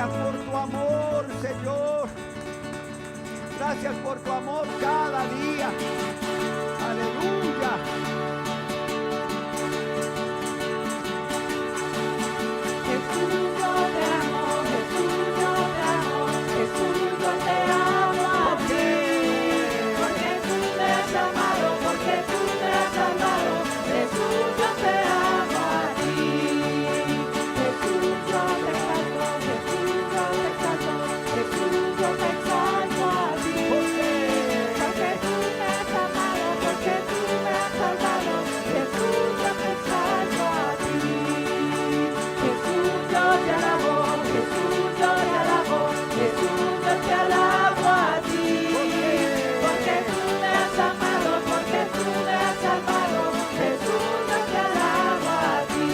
Gracias por tu amor, Señor. Gracias por tu amor cada día. Aleluya. Jesús, yo te amo, Jesús, yo te amo, Jesús, yo te amo a ti. Porque tú me has amado, porque tú me has salvado, Jesús, yo te amo a ti. Jesús, yo te exalto, Jesús, yo te exalto, Jesús, yo te exalto a ti. Porque tú me has amado, porque tú me has salvado, Jesús, yo te exalto a ti. Jesús, yo te alabo, Jesús, yo te alabo, Jesús, yo te alabo a ti. Porque tú me has amado, porque tú me has salvado, Jesús, yo te alabo a ti.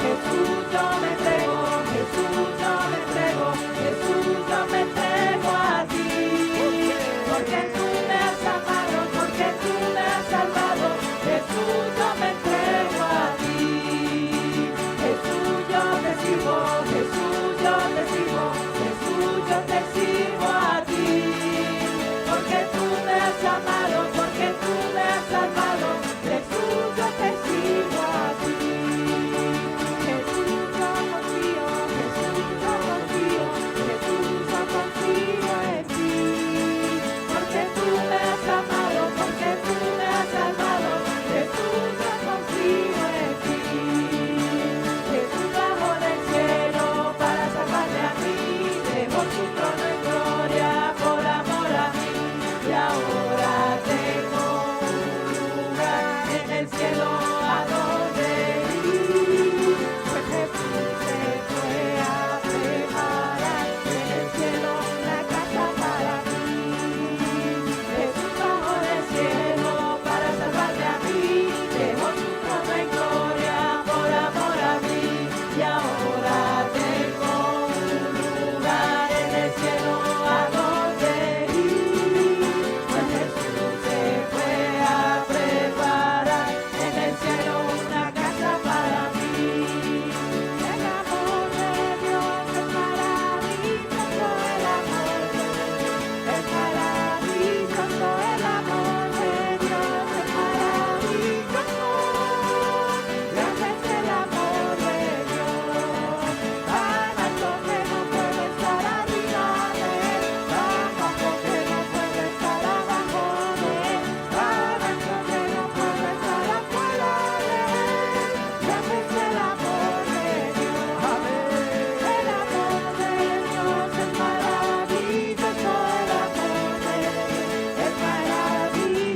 Jesús, yo me entrego, Jesús, yo me entrego, Jesús, yo me entrego a ti. Porque tú me has amado, porque tú me has salvado, Jesús, yo me entrego a ti. Jesús, yo te sirvo, Jesús, yo te sirvo, Jesús, yo te sirvo a ti. Porque tú me has amado, porque tú me has salvado, Jesús, yo te sirvo a ti. Jesús, yo confío, Jesús, yo confío, Jesús, yo confío en ti. Porque tú me has amado, porque tú me has salvado, Jesús, yo confío en ti. Jesús bajó del cielo para salvarme a mí, dejó su trono en gloria por amor a mí, y ahora tengo un lugar en el cielo a donde ir. Pues Jesús se fue a preparar en el cielo una casa para mí. Jesús bajó del cielo para salvarme a mí, dejó su trono en gloria por amor a mí, y ahora tengo un lugar en el cielo a donde ir. Pues Jesús se fue a preparar en el cielo una casa para mí. El amor de Dios es maravilloso, el amor de Dios es maravilloso, el amor de Dios es maravilloso. Grande es el amor de Dios, tan alto que no puede estar arriba de él, tan bajo que no puede estar abajo de él, tan ancho que no puede estar afuera de él. Grande es el amor de Dios, el amor de Dios es maravilloso, el amor de Dios es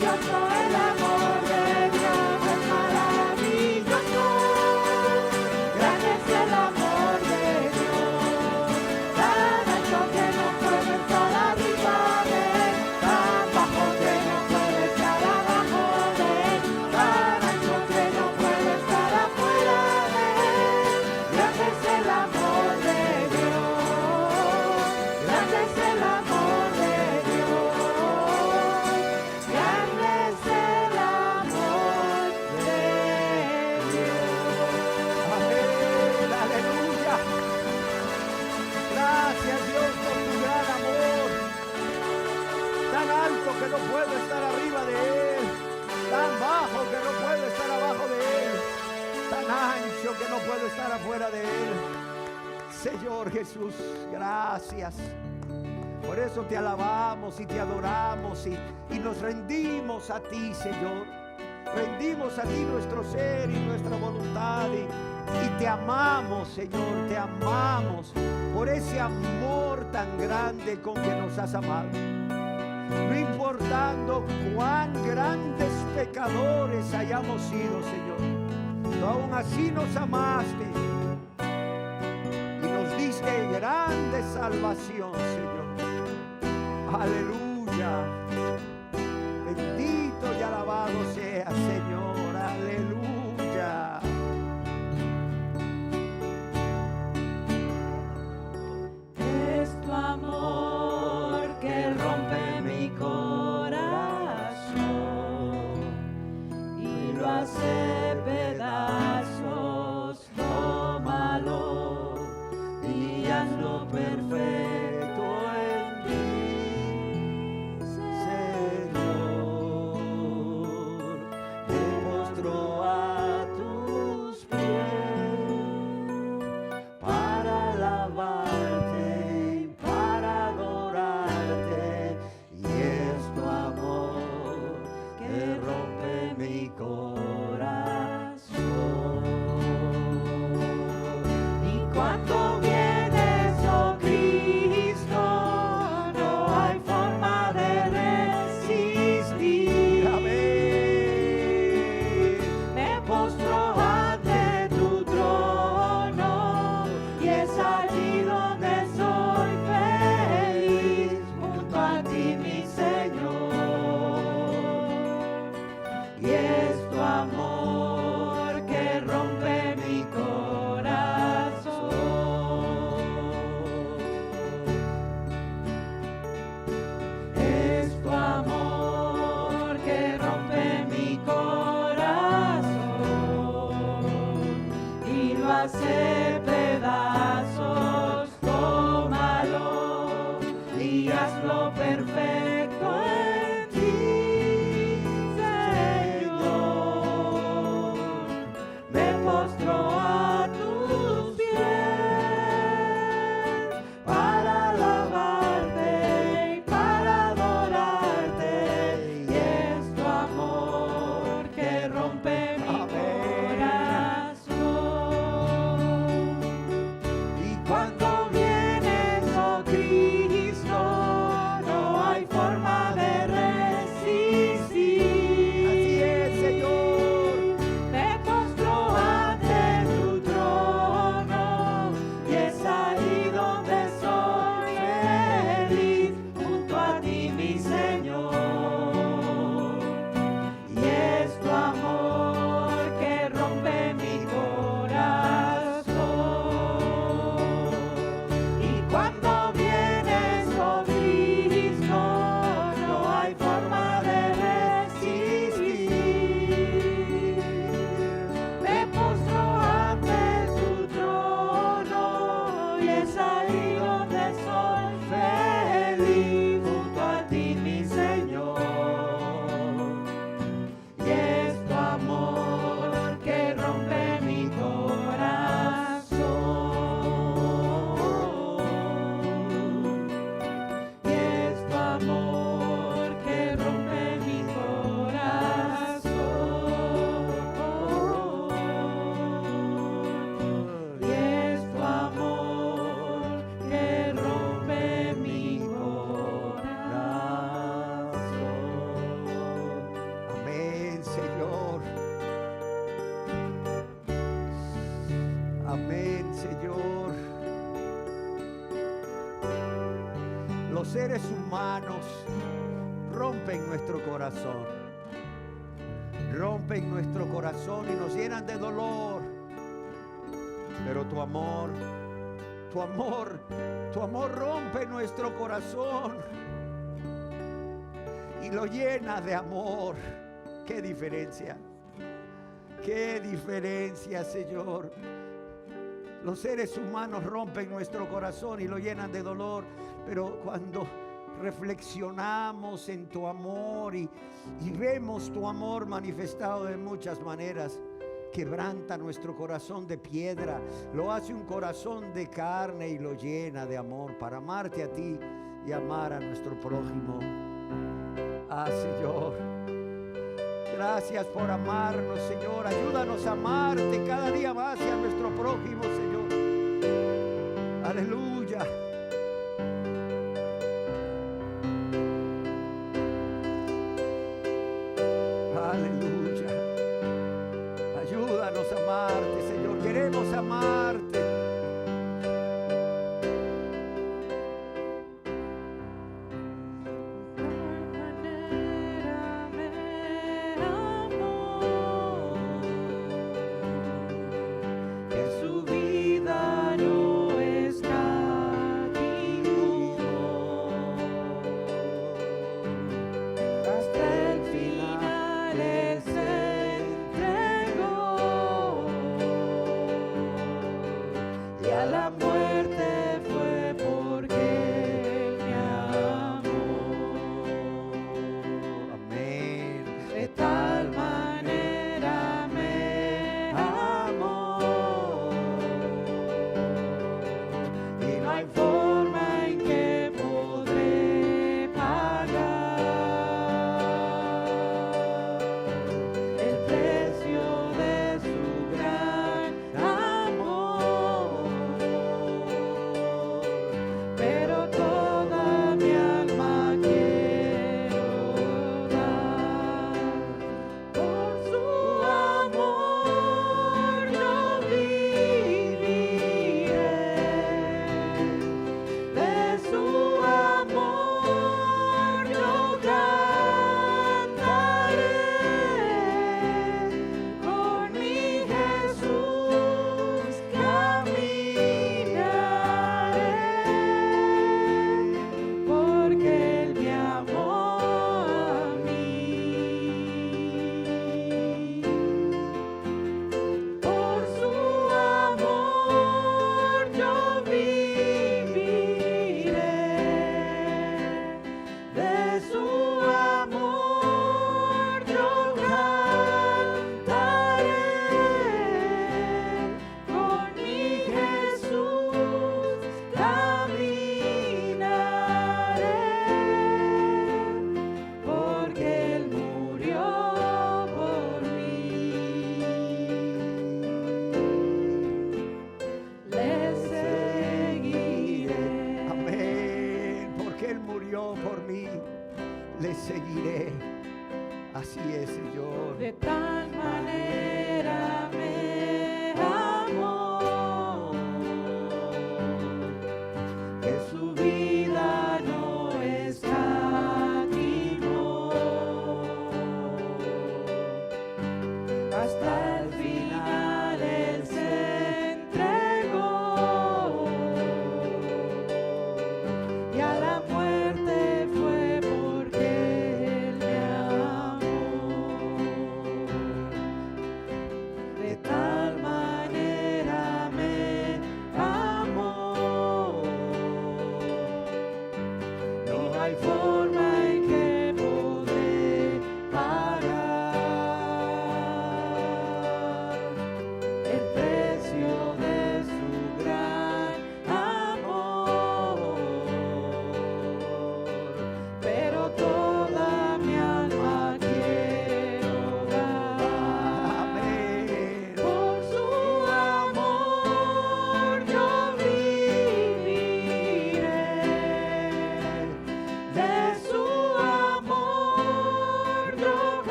maravilloso, el amor de Dios es maravilloso. Grande es el amor de Dios, tan alto que no puede estar arriba de él, tan bajo que no puede estar abajo de él, tan ancho que no puede estar afuera de él. Grande es el amor de Dios, grande es el amor de Dios, grande es el amor de Dios. Amén, aleluya. Gracias, Dios, por tu gran amor. Tan alto que no puedo estar arriba de él, tan bajo que no puedo estar abajo de él, tan ancho que no puedo estar afuera de él. Señor Jesús, gracias. Por eso te alabamos y te adoramos y nos rendimos a ti, Señor. Rendimos a ti nuestro ser y nuestra voluntad y te amamos, Señor, te amamos por ese amor tan grande con que nos has amado. No importando cuán grandes pecadores hayamos sido, Señor, tú aún así nos amaste y nos diste grande salvación, Señor. Aleluya. Bendito y alabado sea, Señor. Aleluya. Es tu amor que rompe mi corazón y lo hace pedazos. Tómalo y haz hace pedazos, tómalo y hazlo perfecto en ti, Señor. Me postro a tus pies para alabarte y para adorarte, y es tu amor que rompe mi corazón. Y cuando vienes, oh Cristo, no hay forma de resistir. Así es, Señor. Me postro ante tu trono y es ahí donde soy feliz, junto a ti, mi Señor. Y es tu amor que rompe mi corazón. Y cuando vienes, oh Cristo, no hay forma de resistir. Me postro ante tu trono y es ahí donde soy feliz, junto a ti, mi Señor. Y es tu amor que rompe mi corazón. Y es tu amor que rompe mi corazón. Y es tu amor que rompe mi corazón. Amén, Señor. Amén, Señor. Los seres humanos rompen nuestro corazón. Rompen nuestro corazón y nos llenan de dolor. Pero tu amor rompe nuestro corazón y lo llena de amor. ¡Qué diferencia! ¡Qué diferencia, Señor! Los seres humanos rompen nuestro corazón y lo llenan de dolor, pero cuando reflexionamos en tu amor y vemos tu amor manifestado de muchas maneras, quebranta nuestro corazón de piedra, lo hace un corazón de carne y lo llena de amor para amarte a ti y amar a nuestro prójimo. Ah, Señor, gracias por amarnos, Señor. Ayúdanos a amarte cada día más y a nuestro prójimo, Señor. Aleluya. Aleluya. Ayúdanos a amarte, Señor. Queremos amarte.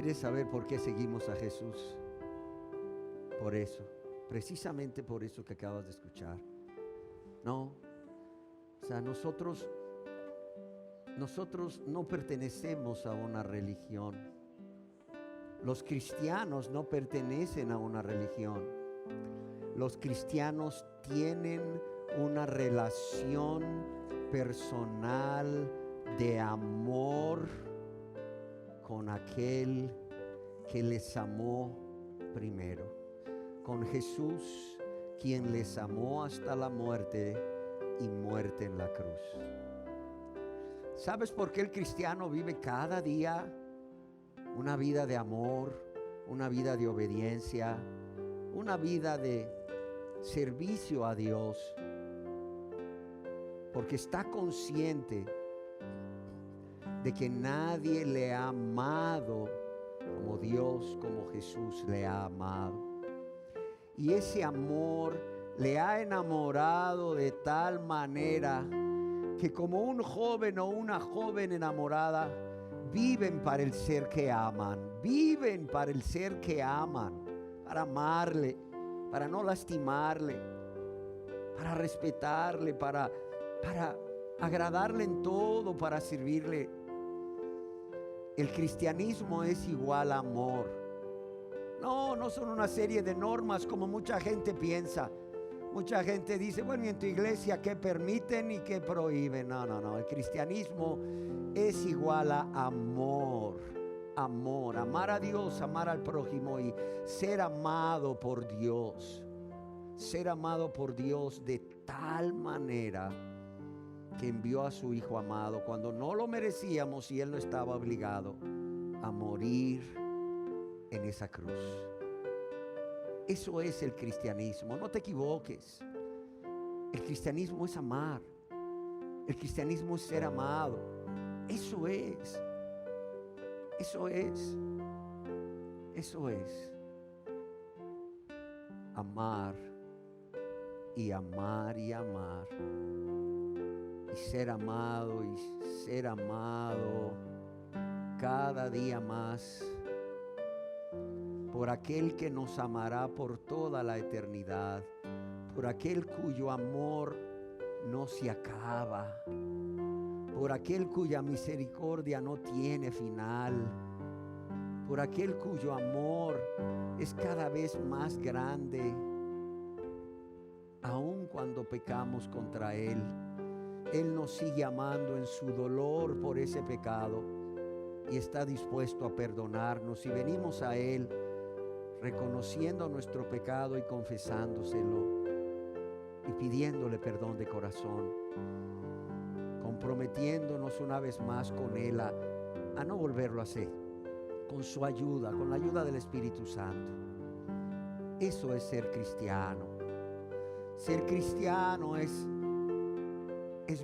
¿Quieres saber por qué seguimos a Jesús? Por eso, precisamente por eso que acabas de escuchar. No, o sea, nosotros no pertenecemos a una religión. Los cristianos no pertenecen a una religión. Los cristianos tienen una relación personal de amor con aquel que les amó primero, con Jesús, quien les amó hasta la muerte y muerte en la cruz. ¿Sabes por qué el cristiano vive cada día una vida de amor, una vida de obediencia, una vida de servicio a Dios? Porque está consciente de que nadie le ha amado como Dios, como Jesús le ha amado. Y ese amor le ha enamorado de tal manera que como un joven o una joven enamorada viven para el ser que aman, viven para el ser que aman, para amarle, para no lastimarle, para respetarle, para agradarle en todo, para servirle. El cristianismo es igual a amor. No son una serie de normas como mucha gente piensa. Mucha gente dice, bueno, ¿y en tu iglesia qué permiten y qué prohíben? No, el cristianismo es igual a amor. Amor, amar a Dios, amar al prójimo y ser amado por Dios. Ser amado por Dios de tal manera que envió a su Hijo amado cuando no lo merecíamos y Él no estaba obligado a morir en esa cruz. Eso es el cristianismo, no te equivoques. El cristianismo es amar. El cristianismo es ser amado. Eso es. Amar y amar y amar. Y ser amado y ser amado cada día más por aquel que nos amará por toda la eternidad, por aquel cuyo amor no se acaba, por aquel cuya misericordia no tiene final, por aquel cuyo amor es cada vez más grande, aun cuando pecamos contra Él. Él nos sigue amando en su dolor por ese pecado y está dispuesto a perdonarnos. Si venimos a Él reconociendo nuestro pecado y confesándoselo y pidiéndole perdón de corazón, comprometiéndonos una vez más con Él a no volverlo a hacer, con su ayuda, con la ayuda del Espíritu Santo. Eso es ser cristiano. Ser cristiano es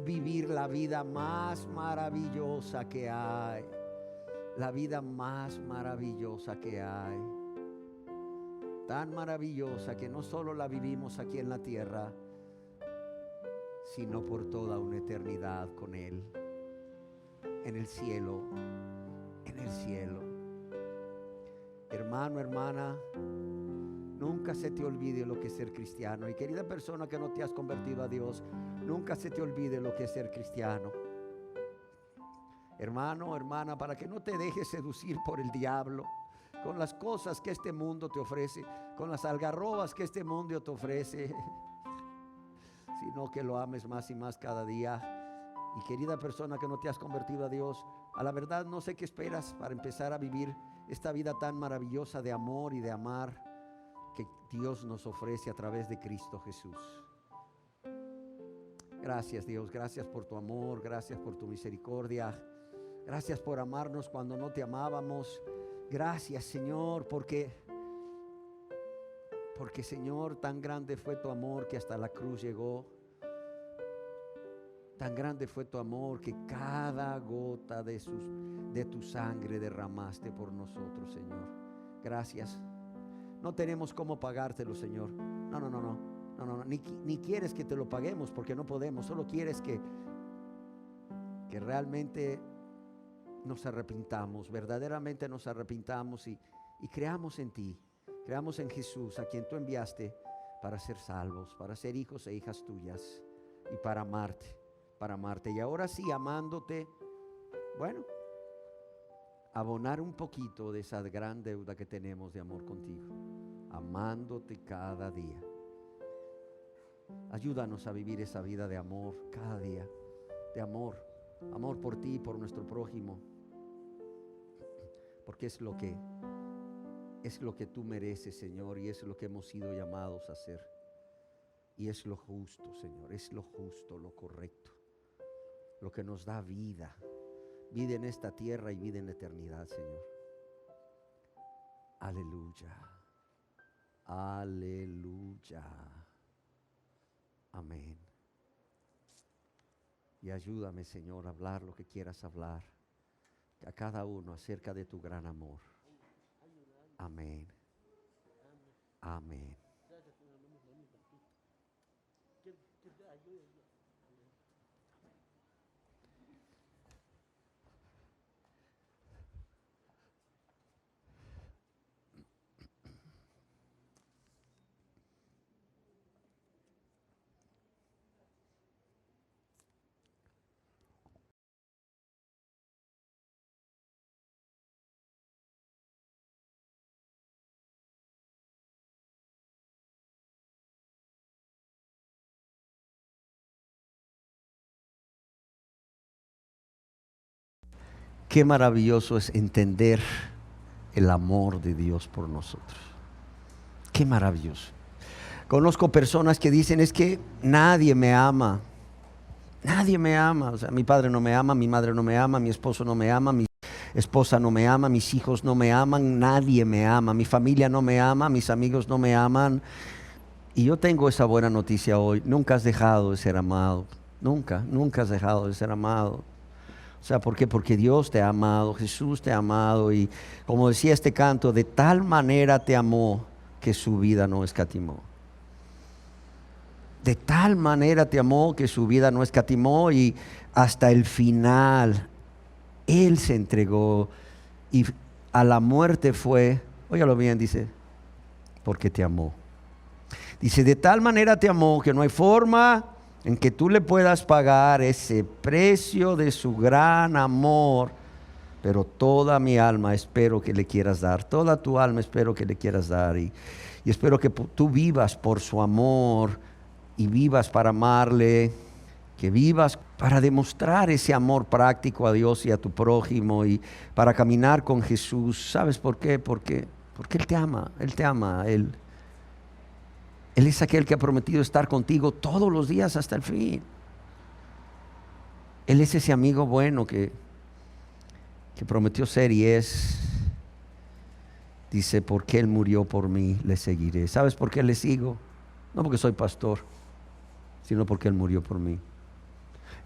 vivir la vida más maravillosa que hay, la vida más maravillosa que hay, tan maravillosa que no solo la vivimos aquí en la tierra, sino por toda una eternidad con Él, en el cielo, en el cielo. Hermano, hermana, nunca se te olvide lo que es ser cristiano. Y querida persona que no te has convertido a Dios, nunca se te olvide lo que es ser cristiano. Hermano, hermana, para que no te dejes seducir por el diablo con las cosas que este mundo te ofrece, con las algarrobas que este mundo te ofrece, sino que lo ames más y más cada día. Y querida persona que no te has convertido a Dios, a la verdad no sé qué esperas para empezar a vivir esta vida tan maravillosa de amor y de amar que Dios nos ofrece a través de Cristo Jesús. Gracias, Dios, gracias por tu amor, gracias por tu misericordia, gracias por amarnos cuando no te amábamos. Gracias, Señor, porque Señor, tan grande fue tu amor que hasta la cruz llegó. Tan grande fue tu amor que cada gota de tu sangre derramaste por nosotros, Señor. Gracias. No tenemos cómo pagártelo, Señor. No. Ni quieres que te lo paguemos porque no podemos. Solo quieres que realmente nos arrepintamos, verdaderamente nos arrepintamos y creamos en ti, creamos en Jesús, a quien tú enviaste para ser salvos, para ser hijos e hijas tuyas y para amarte. Y ahora sí, amándote, bueno, abonar un poquito de esa gran deuda que tenemos de amor contigo, amándote cada día. Ayúdanos a vivir esa vida de amor cada día, de amor por ti y por nuestro prójimo, porque es lo que tú mereces, Señor, y es lo que hemos sido llamados a hacer. Y es lo justo, Señor, es lo justo, lo correcto, lo que nos da vida en esta tierra y vida en la eternidad, Señor. Aleluya, aleluya, amén. Y ayúdame, Señor, a hablar lo que quieras hablar a cada uno acerca de tu gran amor. Amén, amén. Qué maravilloso es entender el amor de Dios por nosotros. Qué maravilloso. Conozco personas que dicen, es que nadie me ama. Nadie me ama. O sea, mi padre no me ama, mi madre no me ama, mi esposo no me ama, mi esposa no me ama, mis hijos no me aman, nadie me ama, mi familia no me ama, mis amigos no me aman. Y yo tengo esa buena noticia hoy. Nunca has dejado de ser amado. Nunca has dejado de ser amado. O sea, ¿por qué? Porque Dios te ha amado, Jesús te ha amado, y como decía este canto, de tal manera te amó que su vida no escatimó. De tal manera te amó que su vida no escatimó, y hasta el final Él se entregó y a la muerte fue, óigalo bien, dice, porque te amó. Dice, de tal manera te amó que no hay forma en que tú le puedas pagar ese precio de su gran amor, pero toda mi alma espero que le quieras dar, toda tu alma espero que le quieras dar, y espero que tú vivas por su amor y vivas para amarle, que vivas para demostrar ese amor práctico a Dios y a tu prójimo, y para caminar con Jesús. ¿Sabes por qué? Porque Él te ama, Él es aquel que ha prometido estar contigo todos los días hasta el fin. Él es ese amigo bueno que prometió ser y es. Dice, porque Él murió por mí, le seguiré. ¿Sabes por qué le sigo? No porque soy pastor, sino porque Él murió por mí.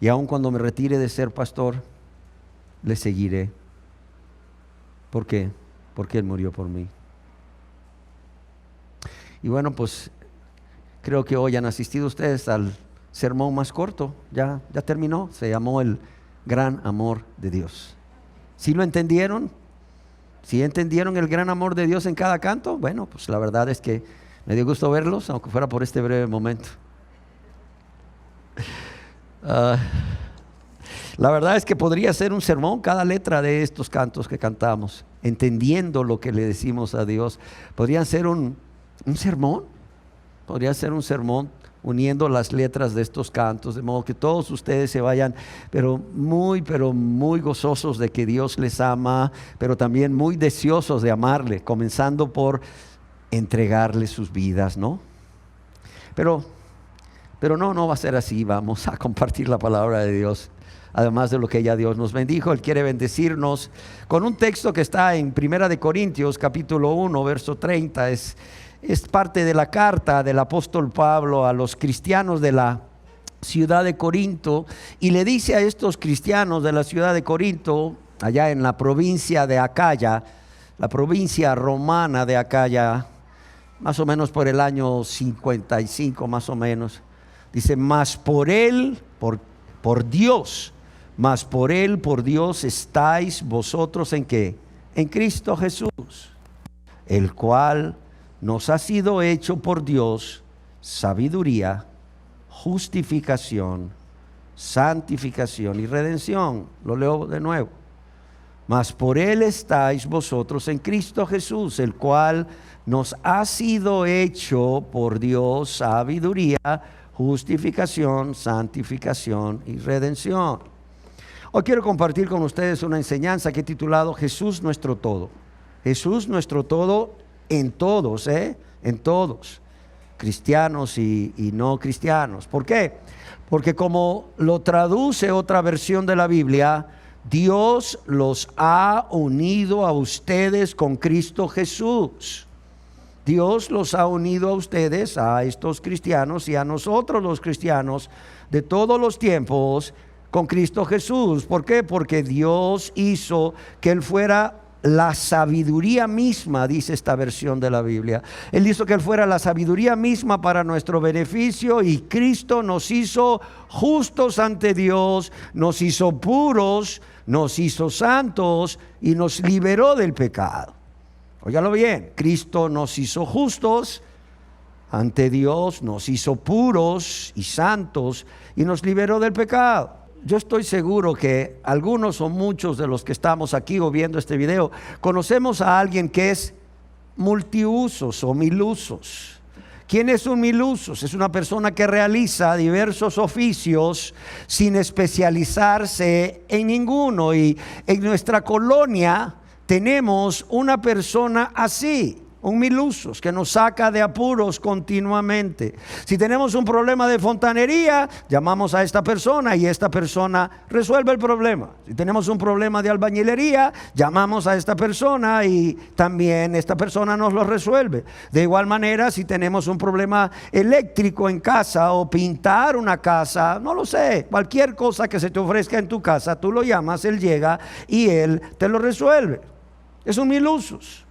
Y aun cuando me retire de ser pastor, le seguiré. ¿Por qué? Porque Él murió por mí. Y bueno, pues creo que hoy han asistido ustedes al sermón más corto. Ya terminó. Se llamó el gran amor de Dios. ¿Sí lo entendieron? ¿Sí entendieron el gran amor de Dios en cada canto? Bueno, pues la verdad es que me dio gusto verlos, aunque fuera por este breve momento. La verdad es que podría ser un sermón cada letra de estos cantos que cantamos, entendiendo lo que le decimos a Dios. Podrían ser un sermón. Podría ser un sermón uniendo las letras de estos cantos, de modo que todos ustedes se vayan, pero muy gozosos de que Dios les ama, pero también muy deseosos de amarle, comenzando por entregarle sus vidas, ¿no? Pero no va a ser así. Vamos a compartir la palabra de Dios. Además de lo que ya Dios nos bendijo, Él quiere bendecirnos con un texto que está en 1 Corintios capítulo 1, verso 30. Es parte de la carta del apóstol Pablo a los cristianos de la ciudad de Corinto, y le dice a estos cristianos de la ciudad de Corinto, allá en la provincia de Acaya, la provincia romana de Acaya, más o menos por el año 55 más o menos, dice, mas por Él, por Dios, mas por Él, por Dios, estáis vosotros ¿en qué? En Cristo Jesús, el cual nos ha sido hecho por Dios sabiduría, justificación, santificación y redención. Lo leo de nuevo. Mas por Él estáis vosotros en Cristo Jesús, el cual nos ha sido hecho por Dios sabiduría, justificación, santificación y redención. Hoy quiero compartir con ustedes una enseñanza que he titulado Jesús nuestro todo. Jesús nuestro todo en todos, en todos, cristianos y no cristianos. ¿Por qué? Porque como lo traduce otra versión de la Biblia, Dios los ha unido a ustedes con Cristo Jesús. Dios los ha unido a ustedes, a estos cristianos y a nosotros los cristianos de todos los tiempos con Cristo Jesús. ¿Por qué? Porque Dios hizo que Él fuera la sabiduría misma, dice esta versión de la Biblia. Él hizo que Él fuera la sabiduría misma para nuestro beneficio, y Cristo nos hizo justos ante Dios, nos hizo puros, nos hizo santos y nos liberó del pecado. Óigalo bien, Cristo nos hizo justos ante Dios, nos hizo puros y santos y nos liberó del pecado. Yo estoy seguro que algunos o muchos de los que estamos aquí o viendo este video conocemos a alguien que es multiusos o milusos. ¿Quién es un milusos? Es una persona que realiza diversos oficios sin especializarse en ninguno, y en nuestra colonia tenemos una persona así, un milusos, que nos saca de apuros continuamente. Si tenemos un problema de fontanería, llamamos a esta persona y esta persona resuelve el problema. Si tenemos un problema de albañilería, llamamos a esta persona y también esta persona nos lo resuelve. De igual manera, si tenemos un problema eléctrico en casa o pintar una casa, no lo sé, cualquier cosa que se te ofrezca en tu casa, tú lo llamas, él llega y él te lo resuelve. Es un milusos.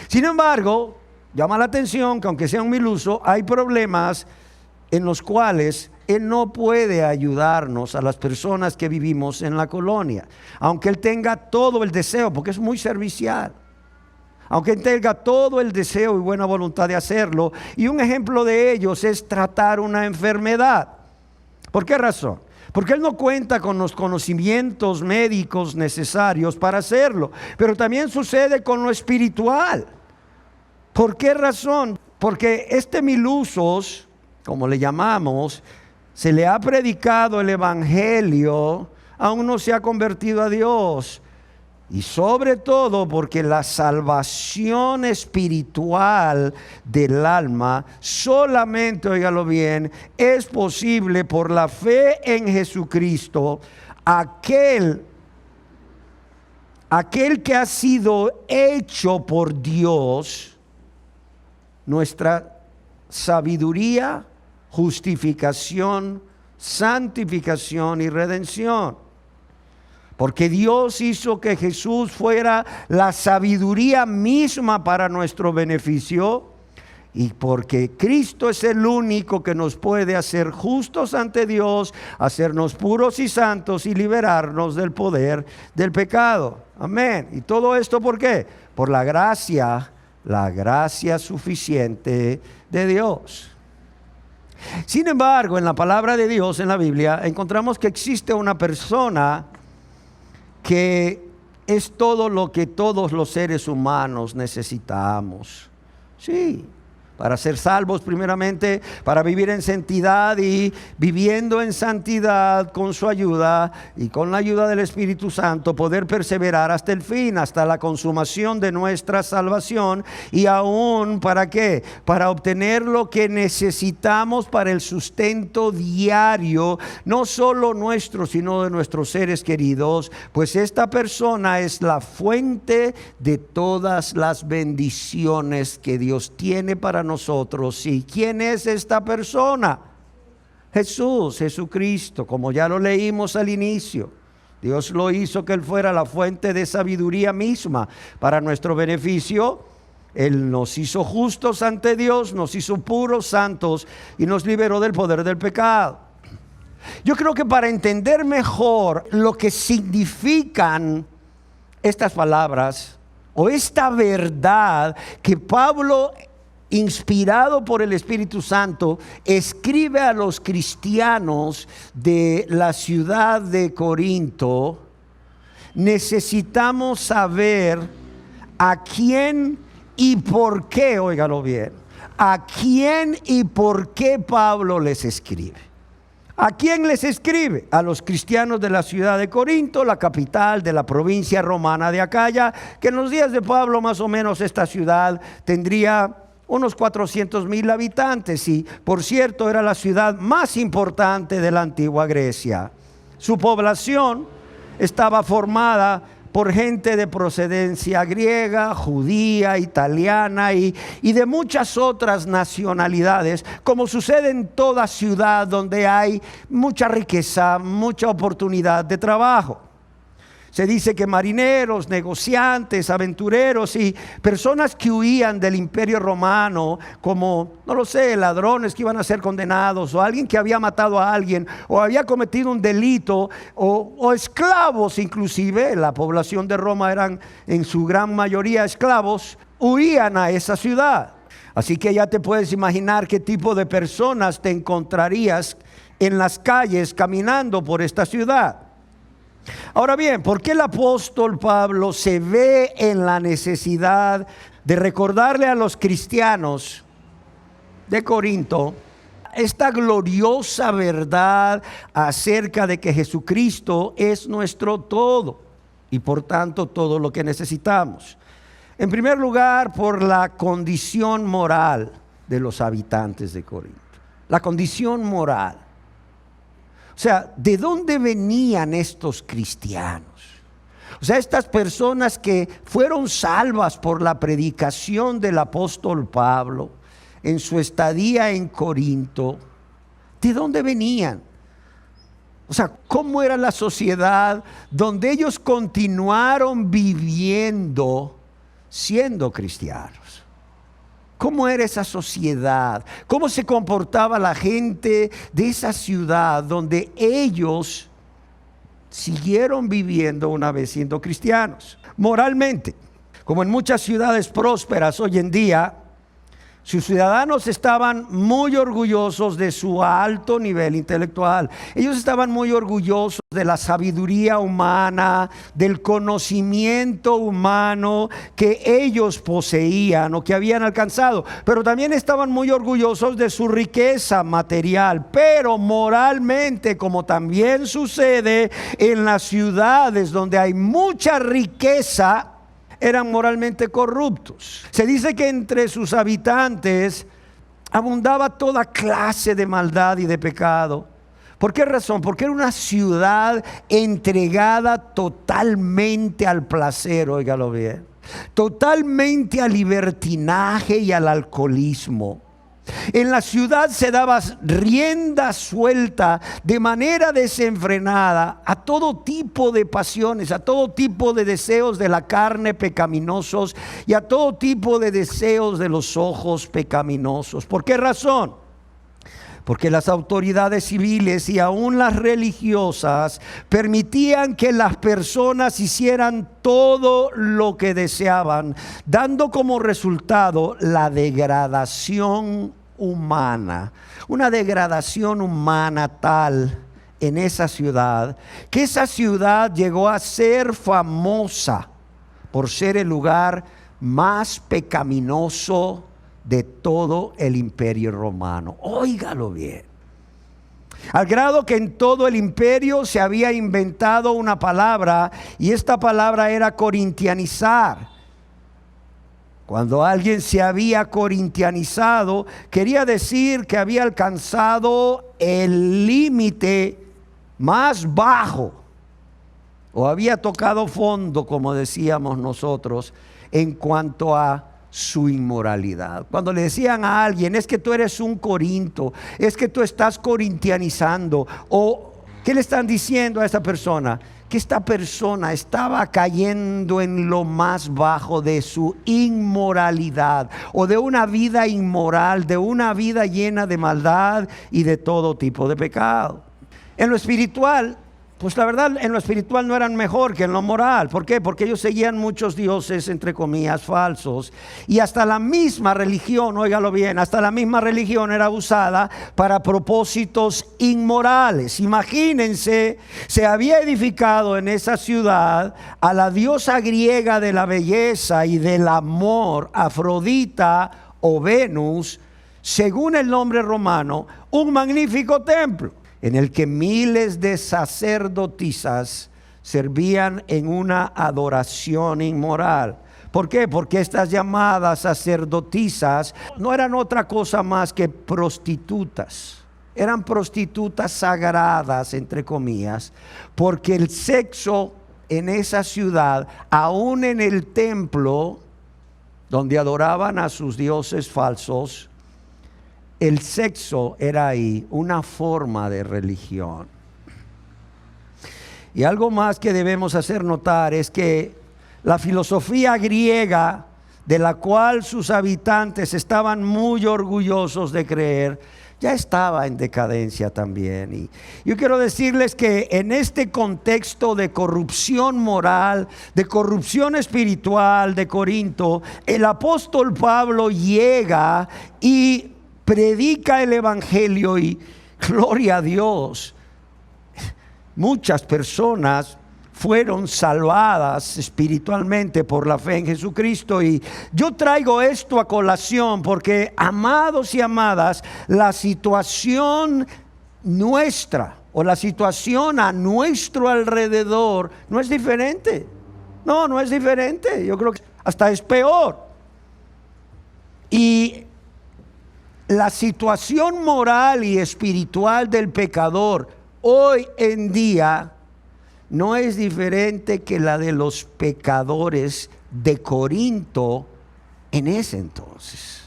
Sin embargo, llama la atención que aunque sea un miluso, hay problemas en los cuales él no puede ayudarnos a las personas que vivimos en la colonia. Aunque él tenga todo el deseo, porque es muy servicial. Aunque él tenga todo el deseo y buena voluntad de hacerlo. Y un ejemplo de ellos es tratar una enfermedad. ¿Por qué razón? Porque él no cuenta con los conocimientos médicos necesarios para hacerlo. Pero también sucede con lo espiritual. ¿Por qué razón? Porque este milusos, como le llamamos, se le ha predicado el evangelio, aún no se ha convertido a Dios. Y sobre todo porque la salvación espiritual del alma solamente, óigalo bien, es posible por la fe en Jesucristo, aquel que ha sido hecho por Dios, nuestra sabiduría, justificación, santificación y redención. Porque Dios hizo que Jesús fuera la sabiduría misma para nuestro beneficio, y porque Cristo es el único que nos puede hacer justos ante Dios, hacernos puros y santos y liberarnos del poder del pecado. Amén. ¿Y todo esto por qué? Por la gracia suficiente de Dios. Sin embargo, en la palabra de Dios, en la Biblia, encontramos que existe una persona que es todo lo que todos los seres humanos necesitamos. Sí, para ser salvos primeramente, para vivir en santidad, y viviendo en santidad con su ayuda y con la ayuda del Espíritu Santo, poder perseverar hasta el fin, hasta la consumación de nuestra salvación. Y aún, ¿para qué? Para obtener lo que necesitamos para el sustento diario, no solo nuestro, sino de nuestros seres queridos, pues esta persona es la fuente de todas las bendiciones que Dios tiene para nosotros. ¿Y quién es esta persona? Jesucristo, como ya lo leímos al inicio. Dios lo hizo que Él fuera la fuente de sabiduría misma para nuestro beneficio. Él nos hizo justos ante Dios, nos hizo puros, santos, y nos liberó del poder del pecado. Yo creo que para entender mejor lo que significan estas palabras o esta verdad que Pablo, inspirado por el Espíritu Santo, escribe a los cristianos de la ciudad de Corinto, necesitamos saber a quién y por qué, óigalo bien, a quién y por qué Pablo les escribe. ¿A quién les escribe? A los cristianos de la ciudad de Corinto, la capital de la provincia romana de Acaya, que en los días de Pablo más o menos esta ciudad tendría unos 400,000 habitantes y, por cierto, era la ciudad más importante de la antigua Grecia. Su población estaba formada por gente de procedencia griega, judía, italiana y de muchas otras nacionalidades, como sucede en toda ciudad donde hay mucha riqueza, mucha oportunidad de trabajo. Se dice que marineros, negociantes, aventureros y personas que huían del imperio romano, como, no lo sé, ladrones que iban a ser condenados, o alguien que había matado a alguien, o había cometido un delito, o esclavos inclusive, la población de Roma eran en su gran mayoría esclavos, huían a esa ciudad. Así que ya te puedes imaginar qué tipo de personas te encontrarías en las calles caminando por esta ciudad. Ahora bien, ¿por qué el apóstol Pablo se ve en la necesidad de recordarle a los cristianos de Corinto esta gloriosa verdad acerca de que Jesucristo es nuestro todo y por tanto todo lo que necesitamos? En primer lugar, por la condición moral de los habitantes de Corinto. La condición moral. O sea, ¿de dónde venían estos cristianos? O sea, estas personas que fueron salvas por la predicación del apóstol Pablo en su estadía en Corinto, ¿de dónde venían? O sea, ¿cómo era la sociedad donde ellos continuaron viviendo siendo cristianos? ¿Cómo era esa sociedad? ¿Cómo se comportaba la gente de esa ciudad donde ellos siguieron viviendo una vez siendo cristianos? Moralmente, como en muchas ciudades prósperas hoy en día, sus ciudadanos estaban muy orgullosos de su alto nivel intelectual. Ellos estaban muy orgullosos de la sabiduría humana, del conocimiento humano que ellos poseían o que habían alcanzado. Pero también estaban muy orgullosos de su riqueza material. Pero moralmente, como también sucede en las ciudades donde hay mucha riqueza, eran moralmente corruptos. Se dice que entre sus habitantes abundaba toda clase de maldad y de pecado. ¿Por qué razón? Porque era una ciudad entregada totalmente al placer, óigalo bien, totalmente al libertinaje y al alcoholismo. En la ciudad se daba rienda suelta de manera desenfrenada a todo tipo de pasiones, a todo tipo de deseos de la carne pecaminosos y a todo tipo de deseos de los ojos pecaminosos. ¿Por qué razón? Porque las autoridades civiles y aún las religiosas permitían que las personas hicieran todo lo que deseaban, dando como resultado la degradación humana, una degradación humana tal en esa ciudad, que esa ciudad llegó a ser famosa por ser el lugar más pecaminoso de todo el imperio romano. Óigalo bien. Al grado que en todo el imperio se había inventado una palabra, y esta palabra era corintianizar. Cuando alguien se había corintianizado, quería decir que había alcanzado el límite más bajo, o había tocado fondo, como decíamos nosotros, en cuanto a su inmoralidad. Cuando le decían a alguien, es que tú eres un corinto, es que tú estás corintianizando, o ¿qué le están diciendo a esa persona? Que esta persona estaba cayendo en lo más bajo de su inmoralidad, o de una vida inmoral, de una vida llena de maldad y de todo tipo de pecado. En lo espiritual, pues la verdad, en lo espiritual no eran mejor que en lo moral. ¿Por qué? Porque ellos seguían muchos dioses, entre comillas, falsos. Y hasta la misma religión, óigalo bien, hasta la misma religión era usada para propósitos inmorales. Imagínense, se había edificado en esa ciudad a la diosa griega de la belleza y del amor, Afrodita o Venus, según el nombre romano, un magnífico templo en el que miles de sacerdotisas servían en una adoración inmoral. ¿Por qué? Porque estas llamadas sacerdotisas no eran otra cosa más que prostitutas. Eran prostitutas sagradas, entre comillas, porque el sexo en esa ciudad, aún en el templo donde adoraban a sus dioses falsos, el sexo era ahí una forma de religión. Y algo más que debemos hacer notar es que la filosofía griega, de la cual sus habitantes estaban muy orgullosos de creer, ya estaba en decadencia también. Y yo quiero decirles que en este contexto de corrupción moral, de corrupción espiritual de Corinto, el apóstol Pablo llega y predica el evangelio y gloria a Dios. Muchas personas fueron salvadas espiritualmente por la fe en Jesucristo. Y yo traigo esto a colación porque, amados y amadas, la situación nuestra o la situación a nuestro alrededor no es diferente. No es diferente. Yo creo que hasta es peor. Y la situación moral y espiritual del pecador hoy en día no es diferente que la de los pecadores de Corinto en ese entonces.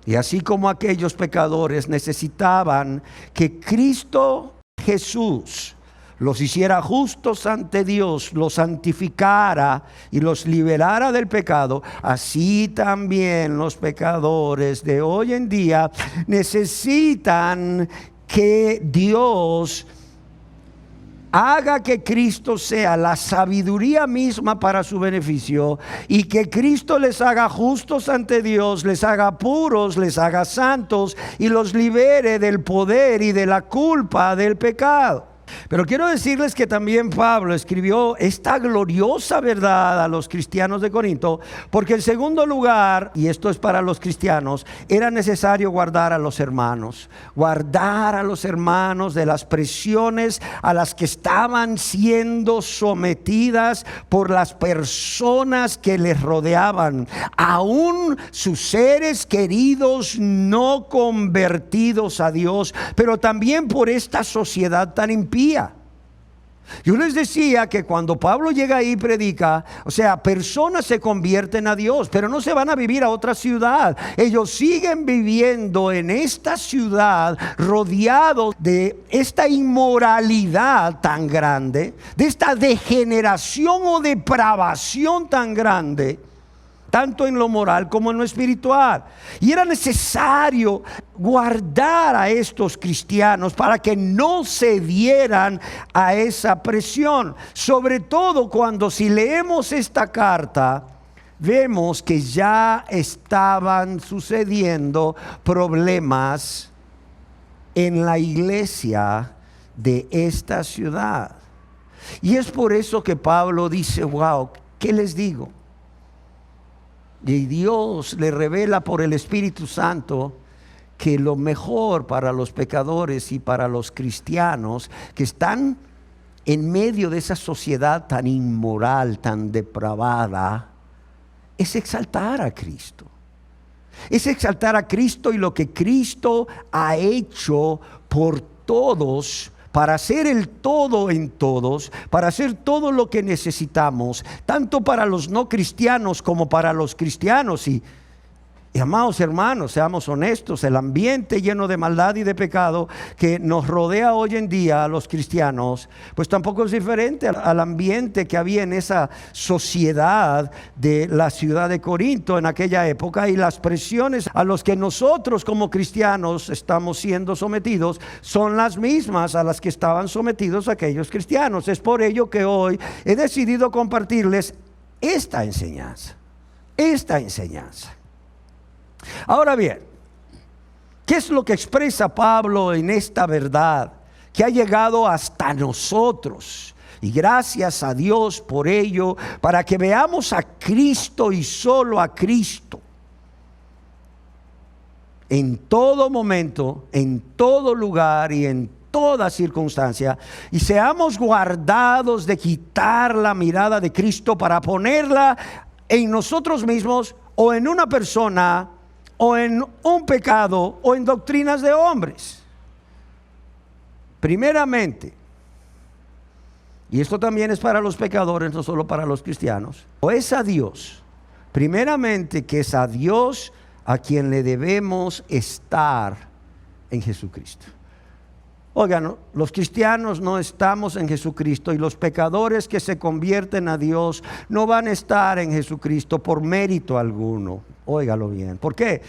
Y así como aquellos pecadores necesitaban que Cristo Jesús los hiciera justos ante Dios, los santificara y los liberara del pecado, así también los pecadores de hoy en día necesitan que Dios haga que Cristo sea la sabiduría misma para su beneficio, y que Cristo les haga justos ante Dios, les haga puros, les haga santos y los libere del poder y de la culpa del pecado. Pero quiero decirles que también Pablo escribió esta gloriosa verdad a los cristianos de Corinto, porque en segundo lugar, y esto es para los cristianos, era necesario guardar a los hermanos de las presiones a las que estaban siendo sometidas por las personas que les rodeaban, aún sus seres queridos no convertidos a Dios, pero también por esta sociedad tan impía. Yo les decía que cuando Pablo llega ahí y predica, o sea, personas se convierten a Dios, pero no se van a vivir a otra ciudad. Ellos siguen viviendo en esta ciudad, rodeados de esta inmoralidad tan grande, de esta degeneración o depravación tan grande, tanto en lo moral como en lo espiritual. Y era necesario guardar a estos cristianos para que no se dieran a esa presión. Sobre todo cuando, si leemos esta carta, vemos que ya estaban sucediendo problemas en la iglesia de esta ciudad. Y es por eso que Pablo dice, wow, ¿qué les digo? Y Dios le revela por el Espíritu Santo que lo mejor para los pecadores y para los cristianos que están en medio de esa sociedad tan inmoral, tan depravada, es exaltar a Cristo. Es exaltar a Cristo y lo que Cristo ha hecho por todos, para ser el todo en todos, para hacer todo lo que necesitamos, tanto para los no cristianos como para los cristianos. Y amados hermanos, seamos honestos, el ambiente lleno de maldad y de pecado que nos rodea hoy en día a los cristianos, pues tampoco es diferente al ambiente que había en esa sociedad de la ciudad de Corinto en aquella época, y las presiones a los que nosotros como cristianos estamos siendo sometidos son las mismas a las que estaban sometidos aquellos cristianos. Es por ello que hoy he decidido compartirles esta enseñanza. Ahora bien, ¿qué es lo que expresa Pablo en esta verdad que ha llegado hasta nosotros? Y gracias a Dios por ello, para que veamos a Cristo y solo a Cristo en todo momento, en todo lugar y en toda circunstancia, y seamos guardados de quitar la mirada de Cristo para ponerla en nosotros mismos o en una persona o en un pecado o en doctrinas de hombres. Primeramente, y esto también es para los pecadores, no solo para los cristianos, o es a Dios, primeramente que es a Dios a quien le debemos estar en Jesucristo. Oigan, los cristianos no estamos en Jesucristo, y los pecadores que se convierten a Dios no van a estar en Jesucristo por mérito alguno. Óigalo bien. ¿Por qué?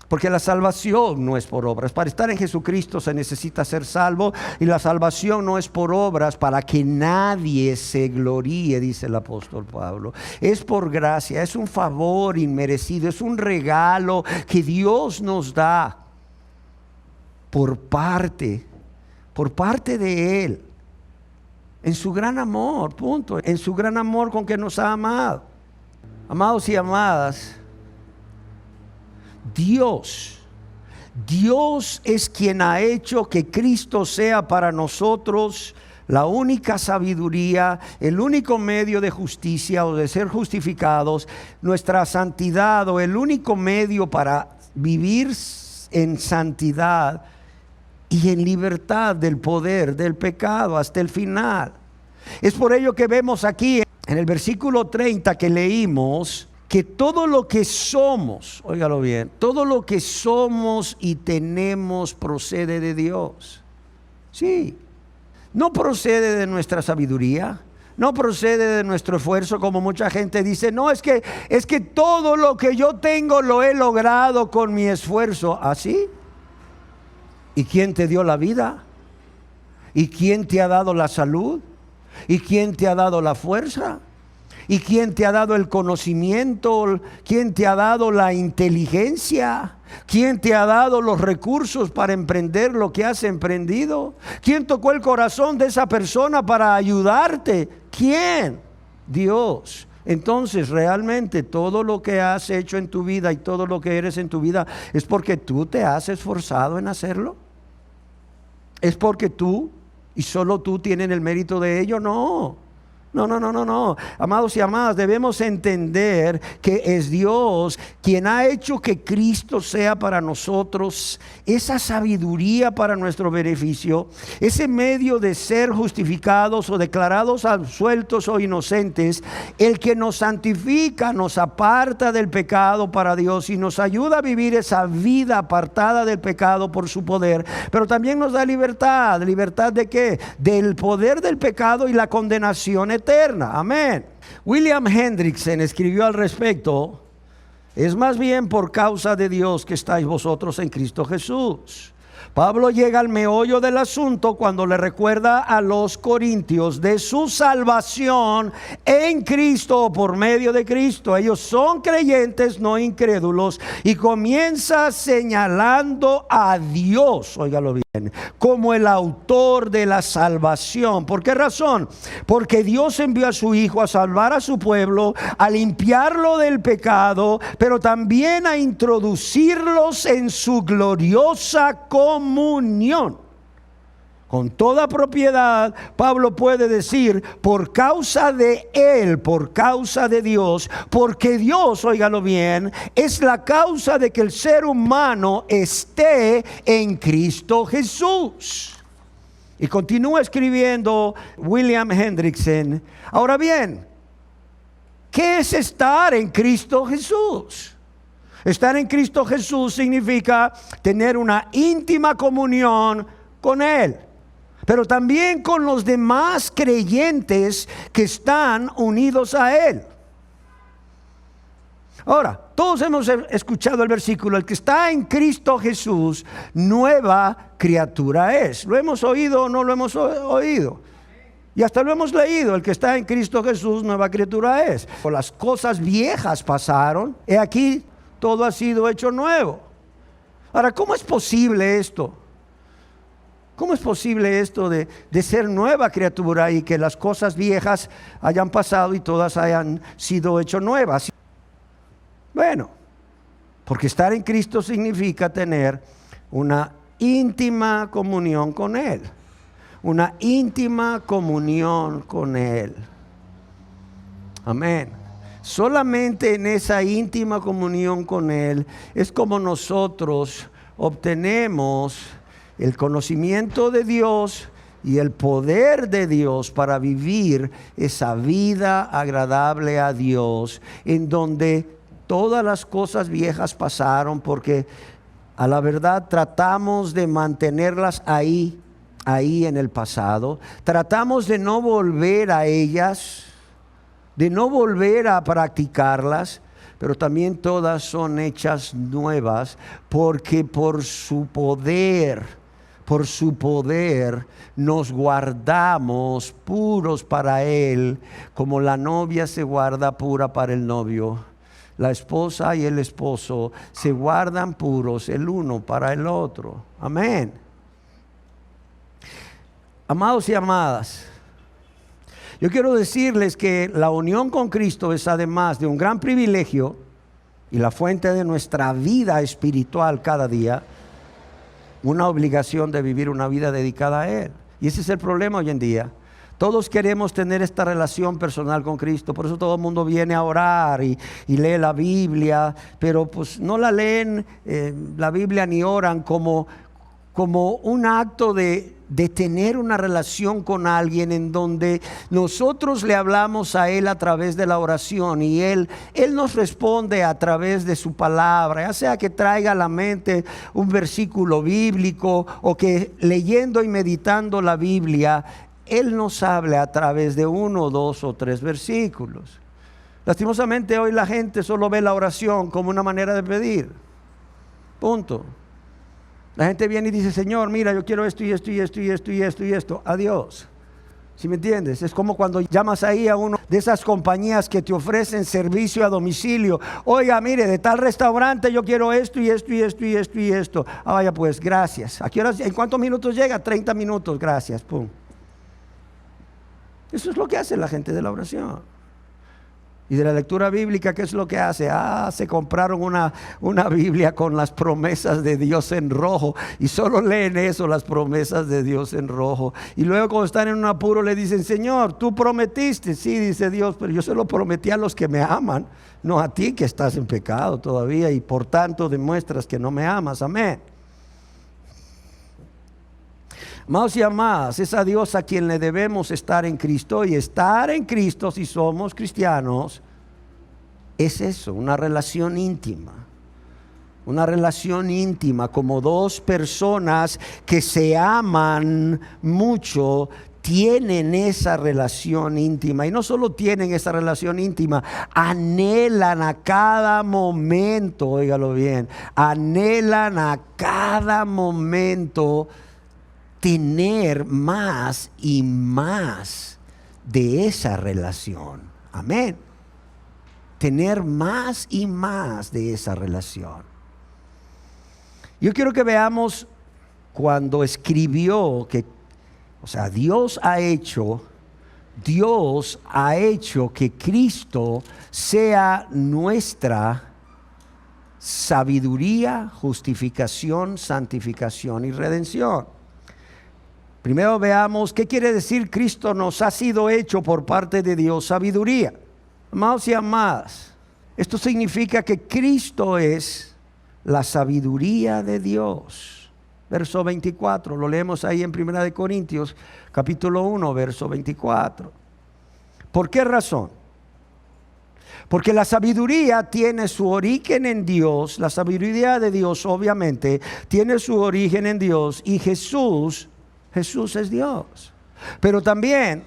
Porque la salvación no es por obras. Para estar en Jesucristo se necesita ser salvo, y la salvación no es por obras para que nadie se gloríe, dice el apóstol Pablo. Es por gracia, es un favor inmerecido, es un regalo que Dios nos da por parte de Él, en su gran amor, punto, en su gran amor con que nos ha amado. Amados y amadas, Dios es quien ha hecho que Cristo sea para nosotros la única sabiduría, el único medio de justicia o de ser justificados, nuestra santidad, o el único medio para vivir en santidad y en libertad del poder del pecado hasta el final. Es por ello que vemos aquí en el versículo 30 que leímos, que todo lo que somos, óigalo bien, todo lo que somos y tenemos procede de Dios. Sí, no procede de nuestra sabiduría, no procede de nuestro esfuerzo, como mucha gente dice. No, es que todo lo que yo tengo lo he logrado con mi esfuerzo. ¿Así? ¿Y quién te dio la vida? ¿Y quién te ha dado la salud? ¿Y quién te ha dado la fuerza? ¿Y quién te ha dado el conocimiento? ¿Quién te ha dado la inteligencia? ¿Quién te ha dado los recursos para emprender lo que has emprendido? ¿Quién tocó el corazón de esa persona para ayudarte? ¿Quién? Dios. Entonces, realmente todo lo que has hecho en tu vida y todo lo que eres en tu vida es porque tú te has esforzado en hacerlo. ¿Es porque tú y solo tú tienen el mérito de ello? No. No. Amados y amadas, debemos entender que es Dios quien ha hecho que Cristo sea para nosotros esa sabiduría para nuestro beneficio, ese medio de ser justificados o declarados absueltos o inocentes, el que nos santifica, nos aparta del pecado para Dios y nos ayuda a vivir esa vida apartada del pecado por su poder, pero también nos da libertad. ¿Libertad de qué? Del poder del pecado y la condenación eterna. Amén. William Hendrickson escribió al respecto: es más bien por causa de Dios que estáis vosotros en Cristo Jesús. Pablo llega al meollo del asunto cuando le recuerda a los corintios de su salvación en Cristo o por medio de Cristo. Ellos son creyentes, no incrédulos, y comienza señalando a Dios, óigalo bien, como el autor de la salvación. ¿Por qué razón? Porque Dios envió a su Hijo a salvar a su pueblo, a limpiarlo del pecado, pero también a introducirlos en su gloriosa comunión. Con toda propiedad, Pablo puede decir: por causa de Él, por causa de Dios, porque Dios, óigalo bien, es la causa de que el ser humano esté en Cristo Jesús. Y continúa escribiendo William Hendrickson: ahora bien, ¿qué es estar en Cristo Jesús? Estar en Cristo Jesús significa tener una íntima comunión con Él, pero también con los demás creyentes que están unidos a Él. Ahora, todos hemos escuchado el versículo: el que está en Cristo Jesús, nueva criatura es. ¿Lo hemos oído o no lo hemos oído? Y hasta lo hemos leído: el que está en Cristo Jesús, nueva criatura es. Las cosas viejas pasaron, he aquí todo ha sido hecho nuevo. Ahora, ¿cómo es posible esto? ¿Cómo es posible esto de ser nueva criatura y que las cosas viejas hayan pasado y todas hayan sido hecho nuevas? Bueno, porque estar en Cristo significa tener una íntima comunión con Él. Una íntima comunión con Él. Amén. Solamente en esa íntima comunión con Él es como nosotros obtenemos el conocimiento de Dios y el poder de Dios para vivir esa vida agradable a Dios, en donde todas las cosas viejas pasaron, porque a la verdad tratamos de mantenerlas ahí en el pasado. Tratamos de no volver a ellas, de no volver a practicarlas, pero también todas son hechas nuevas, porque por su poder nos guardamos puros para Él, como la novia se guarda pura para el novio. La esposa y el esposo se guardan puros el uno para el otro. Amén. Amados y amadas, yo quiero decirles que la unión con Cristo es, además de un gran privilegio y la fuente de nuestra vida espiritual cada día, una obligación de vivir una vida dedicada a Él. Y ese es el problema hoy en día. Todos queremos tener esta relación personal con Cristo, por eso todo el mundo viene a orar y lee la Biblia, pero pues no la leen la Biblia ni oran como un acto de tener una relación con alguien en donde nosotros le hablamos a Él a través de la oración y Él nos responde a través de su palabra, ya sea que traiga a la mente un versículo bíblico o que leyendo y meditando la Biblia Él nos habla a través de 1, 2 o 3 versículos. Lastimosamente hoy la gente solo ve la oración como una manera de pedir. Punto. La gente viene y dice: Señor, mira, yo quiero esto y esto y esto y esto y esto y esto. Adiós. ¿Sí me entiendes? Es como cuando llamas ahí a uno de esas compañías que te ofrecen servicio a domicilio. Oiga, mire, de tal restaurante yo quiero esto y esto y esto y esto y esto. Ah, vaya pues, gracias. ¿A qué horas? ¿En cuántos minutos llega? 30 minutos, gracias. Pum. Eso es lo que hace la gente de la oración. Y de la lectura bíblica, ¿qué es lo que hace? Se compraron una Biblia con las promesas de Dios en rojo y solo leen eso, las promesas de Dios en rojo. Y luego cuando están en un apuro le dicen: Señor, tú prometiste. Sí, dice Dios, pero yo se lo prometí a los que me aman, no a ti que estás en pecado todavía y por tanto demuestras que no me amas. Amén. Amados y amadas, es a Dios a quien le debemos estar en Cristo, y estar en Cristo, si somos cristianos, es eso, una relación íntima. Una relación íntima, como dos personas que se aman mucho, tienen esa relación íntima. Y no solo tienen esa relación íntima, anhelan a cada momento, óigalo bien, anhelan a cada momento tener más y más de esa relación. Amén. Tener más y más de esa relación. Yo quiero que veamos cuando escribió que, Dios ha hecho que Cristo sea nuestra sabiduría, justificación, santificación y redención. Primero veamos qué quiere decir: Cristo nos ha sido hecho por parte de Dios sabiduría. Amados y amadas, esto significa que Cristo es la sabiduría de Dios. Verso 24, lo leemos ahí en 1 Corintios, capítulo 1, verso 24. ¿Por qué razón? Porque la sabiduría tiene su origen en Dios. La sabiduría de Dios obviamente tiene su origen en Dios. Y Jesús es Dios. Pero también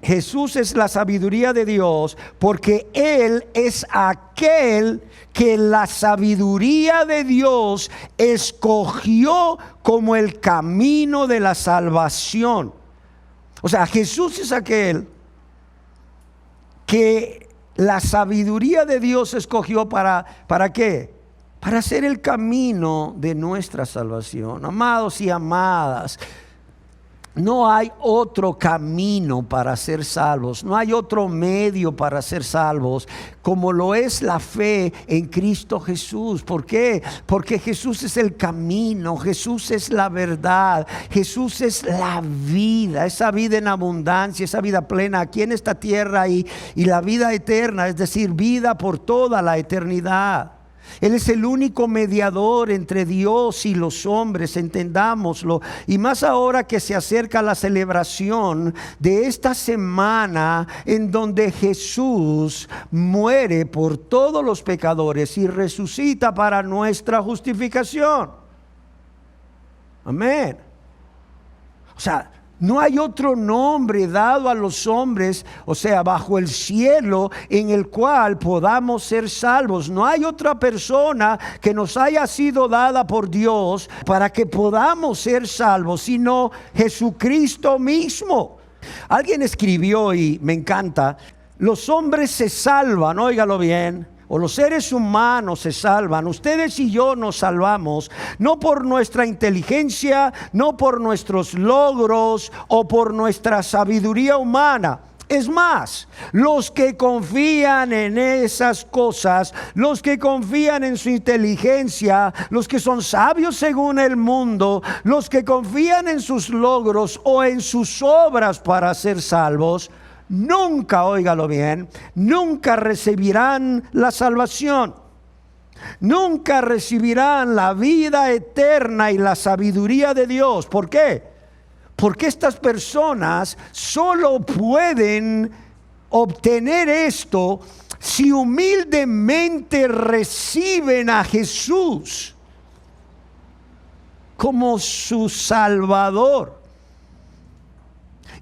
Jesús es la sabiduría de Dios porque Él es aquel que la sabiduría de Dios escogió como el camino de la salvación. O sea, Jesús es aquel que la sabiduría de Dios escogió ¿para qué? Para hacer el camino de nuestra salvación. Amados y amadas, no hay otro camino para ser salvos, no hay otro medio para ser salvos como lo es la fe en Cristo Jesús. ¿Por qué? Porque Jesús es el camino, Jesús es la verdad, Jesús es la vida, esa vida en abundancia, esa vida plena aquí en esta tierra y la vida eterna, es decir, vida por toda la eternidad. Él es el único mediador entre Dios y los hombres, entendámoslo. Y más ahora que se acerca la celebración de esta semana en donde Jesús muere por todos los pecadores y resucita para nuestra justificación. Amén. O sea, no hay otro nombre dado a los hombres, o sea, bajo el cielo, en el cual podamos ser salvos. No hay otra persona que nos haya sido dada por Dios para que podamos ser salvos, sino Jesucristo mismo. Alguien escribió, y me encanta, los hombres se salvan, óigalo bien, o los seres humanos se salvan, ustedes y yo nos salvamos, no por nuestra inteligencia, no por nuestros logros o por nuestra sabiduría humana. Es más, los que confían en esas cosas, los que confían en su inteligencia, los que son sabios según el mundo, los que confían en sus logros o en sus obras para ser salvos, nunca, óigalo bien, nunca recibirán la salvación. Nunca recibirán la vida eterna y la sabiduría de Dios. ¿Por qué? Porque estas personas solo pueden obtener esto si humildemente reciben a Jesús como su Salvador.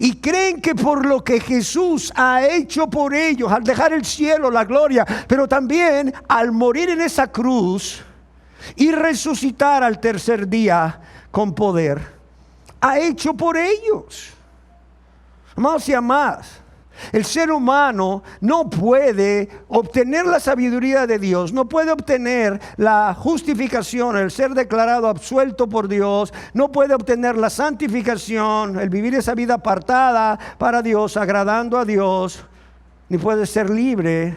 Y creen que por lo que Jesús ha hecho por ellos, al dejar el cielo, la gloria, pero también al morir en esa cruz y resucitar al tercer día con poder, ha hecho por ellos. Amados y amadas, el ser humano no puede obtener la sabiduría de Dios, no puede obtener la justificación, el ser declarado absuelto por Dios, no puede obtener la santificación, el vivir esa vida apartada para Dios, agradando a Dios, ni puede ser libre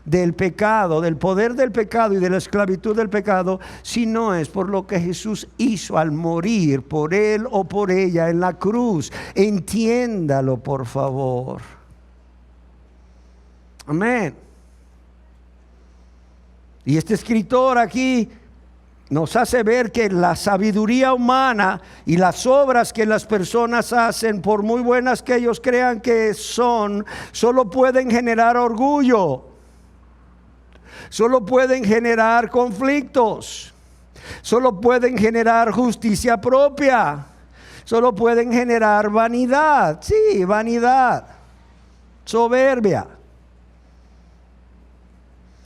del pecado, del poder del pecado y de la esclavitud del pecado, si no es por lo que Jesús hizo al morir por él o por ella en la cruz. Entiéndalo, por favor. Amén. Y este escritor aquí nos hace ver que la sabiduría humana y las obras que las personas hacen, por muy buenas que ellos crean que son, solo pueden generar orgullo, solo pueden generar conflictos, solo pueden generar justicia propia, solo pueden generar vanidad, sí, vanidad, soberbia.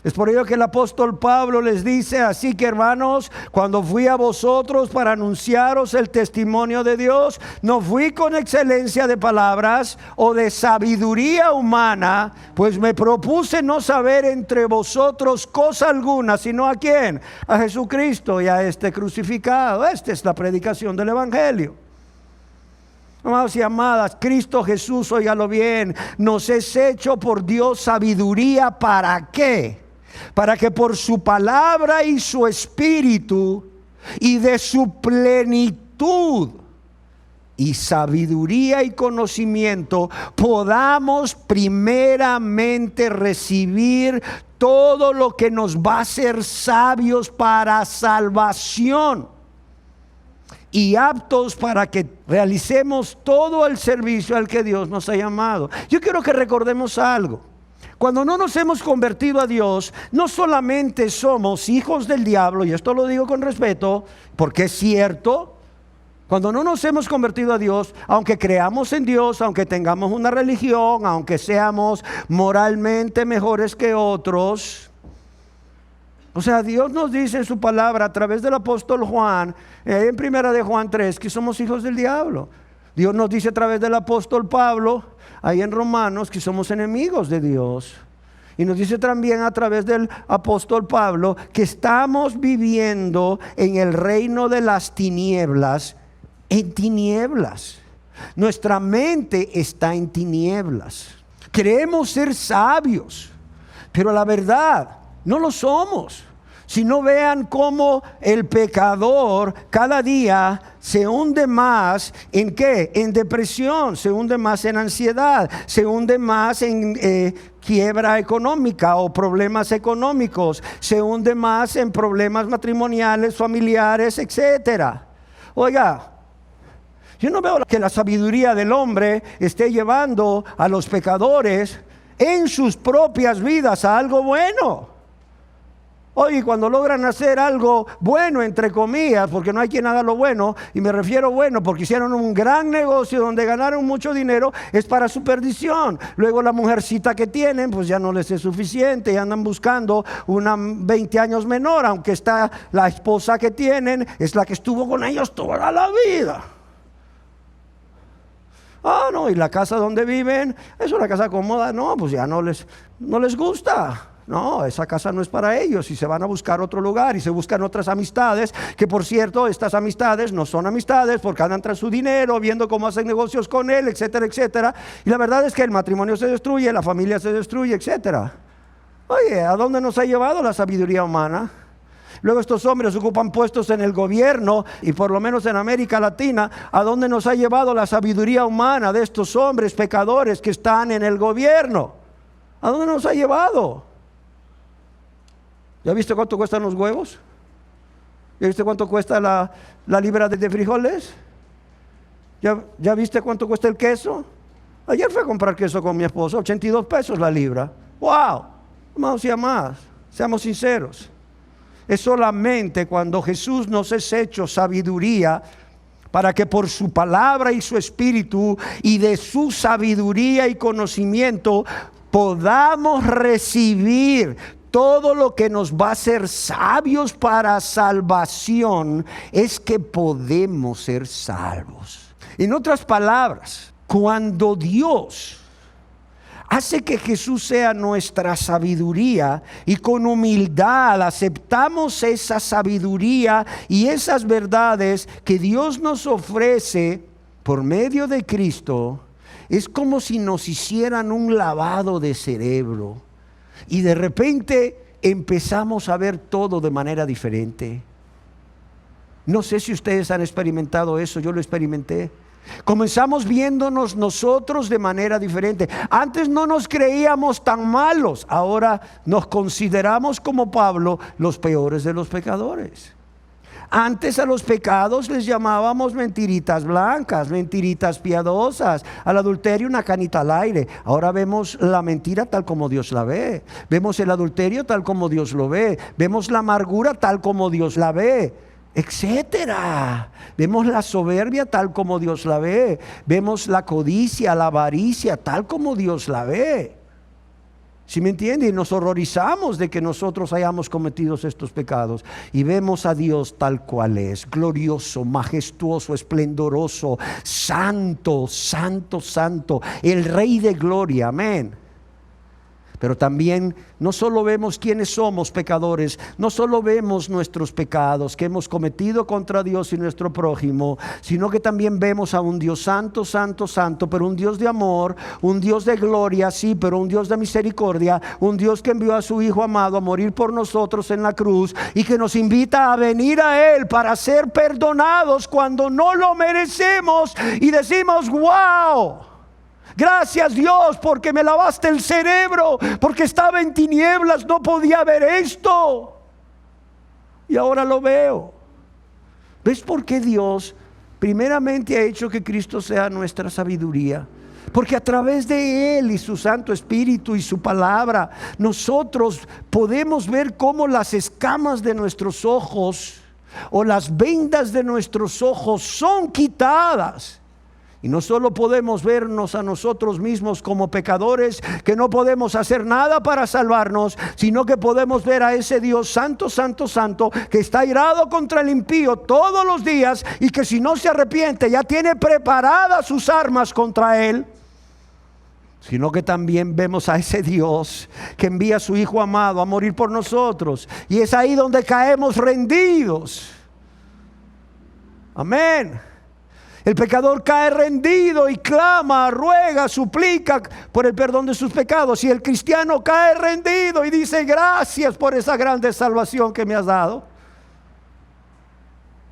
Es por ello que el apóstol Pablo les dice: así que, hermanos, cuando fui a vosotros para anunciaros el testimonio de Dios, no fui con excelencia de palabras o de sabiduría humana, pues me propuse no saber entre vosotros cosa alguna, sino ¿a quién? A Jesucristo y a este crucificado. Esta es la predicación del evangelio. Amados y amadas, Cristo Jesús, óigalo bien, nos es hecho por Dios sabiduría. ¿Para qué? Para que por su palabra y su espíritu y de su plenitud y sabiduría y conocimiento podamos primeramente recibir todo lo que nos va a hacer sabios para salvación y aptos para que realicemos todo el servicio al que Dios nos ha llamado. Yo quiero que recordemos algo. Cuando no nos hemos convertido a Dios, no solamente somos hijos del diablo, y esto lo digo con respeto, porque es cierto. Cuando no nos hemos convertido a Dios, aunque creamos en Dios, aunque tengamos una religión, aunque seamos moralmente mejores que otros, o sea, Dios nos dice en su palabra a través del apóstol Juan, en primera de Juan 3, que somos hijos del diablo. Dios nos dice a través del apóstol Pablo, ahí en Romanos, que somos enemigos de Dios. Y nos dice también a través del apóstol Pablo que estamos viviendo en el reino de las tinieblas, en tinieblas. Nuestra mente está en tinieblas. Creemos ser sabios, pero la verdad no lo somos. Si no, vean cómo el pecador cada día se hunde más en ¿qué? En depresión, se hunde más en ansiedad, se hunde más en quiebra económica o problemas económicos, se hunde más en problemas matrimoniales, familiares, etcétera. Oiga, yo no veo que la sabiduría del hombre esté llevando a los pecadores en sus propias vidas a algo bueno. Oye, cuando logran hacer algo bueno, entre comillas, porque no hay quien haga lo bueno, y me refiero bueno porque hicieron un gran negocio donde ganaron mucho dinero, es para su perdición. Luego la mujercita que tienen, pues ya no les es suficiente y andan buscando una 20 años menor, aunque está la esposa que tienen, es la que estuvo con ellos toda la vida. Ah, no, y la casa donde viven, es una casa cómoda, no, pues ya no les gusta. No, esa casa no es para ellos y se van a buscar otro lugar y se buscan otras amistades, que por cierto, estas amistades no son amistades porque andan tras su dinero, viendo cómo hacen negocios con él, etcétera, etcétera. Y la verdad es que el matrimonio se destruye, la familia se destruye, etcétera. Oye, ¿a dónde nos ha llevado la sabiduría humana? Luego estos hombres ocupan puestos en el gobierno y por lo menos en América Latina, ¿a dónde nos ha llevado la sabiduría humana de estos hombres pecadores que están en el gobierno? ¿A dónde nos ha llevado? ¿Ya viste cuánto cuestan los huevos? ¿Ya viste cuánto cuesta la libra de frijoles? ¿Ya viste cuánto cuesta el queso? Ayer fui a comprar queso con mi esposa, 82 pesos la libra. ¡Wow! Más y más, seamos sinceros. Es solamente cuando Jesús nos es hecho sabiduría para que por su palabra y su espíritu y de su sabiduría y conocimiento podamos recibir todo lo que nos va a hacer sabios para salvación, es que podemos ser salvos. En otras palabras, cuando Dios hace que Jesús sea nuestra sabiduría y con humildad aceptamos esa sabiduría y esas verdades que Dios nos ofrece por medio de Cristo, es como si nos hicieran un lavado de cerebro. Y de repente empezamos a ver todo de manera diferente. No sé si ustedes han experimentado eso, yo lo experimenté. Comenzamos viéndonos nosotros de manera diferente. Antes no nos creíamos tan malos, ahora nos consideramos como Pablo los peores de los pecadores. Antes a los pecados les llamábamos mentiritas blancas, mentiritas piadosas, al adulterio una canita al aire. Ahora vemos la mentira tal como Dios la ve, vemos el adulterio tal como Dios lo ve, vemos la amargura tal como Dios la ve, etcétera. Vemos la soberbia tal como Dios la ve, vemos la codicia, la avaricia tal como Dios la ve. ¿Sí me entiende? Y nos horrorizamos de que nosotros hayamos cometido estos pecados y vemos a Dios tal cual es, glorioso, majestuoso, esplendoroso, santo, santo, santo, el Rey de gloria, amén. Pero también no solo vemos quiénes somos pecadores, no solo vemos nuestros pecados que hemos cometido contra Dios y nuestro prójimo, sino que también vemos a un Dios santo, santo, santo, pero un Dios de amor, un Dios de gloria, sí, pero un Dios de misericordia, un Dios que envió a su Hijo amado a morir por nosotros en la cruz y que nos invita a venir a Él para ser perdonados cuando no lo merecemos y decimos, wow. Gracias Dios porque me lavaste el cerebro, porque estaba en tinieblas, no podía ver esto y ahora lo veo. ¿Ves por qué Dios primeramente ha hecho que Cristo sea nuestra sabiduría? Porque a través de Él y su Santo Espíritu y su palabra, nosotros podemos ver cómo las escamas de nuestros ojos o las vendas de nuestros ojos son quitadas. Y no solo podemos vernos a nosotros mismos como pecadores, que no podemos hacer nada para salvarnos, sino que podemos ver a ese Dios santo, santo, santo, que está airado contra el impío todos los días y que si no se arrepiente ya tiene preparadas sus armas contra él. Sino que también vemos a ese Dios que envía a su Hijo amado a morir por nosotros. Y es ahí donde caemos rendidos. Amén. El pecador cae rendido y clama, ruega, suplica por el perdón de sus pecados. Y el cristiano cae rendido y dice: gracias por esa grande salvación que me has dado.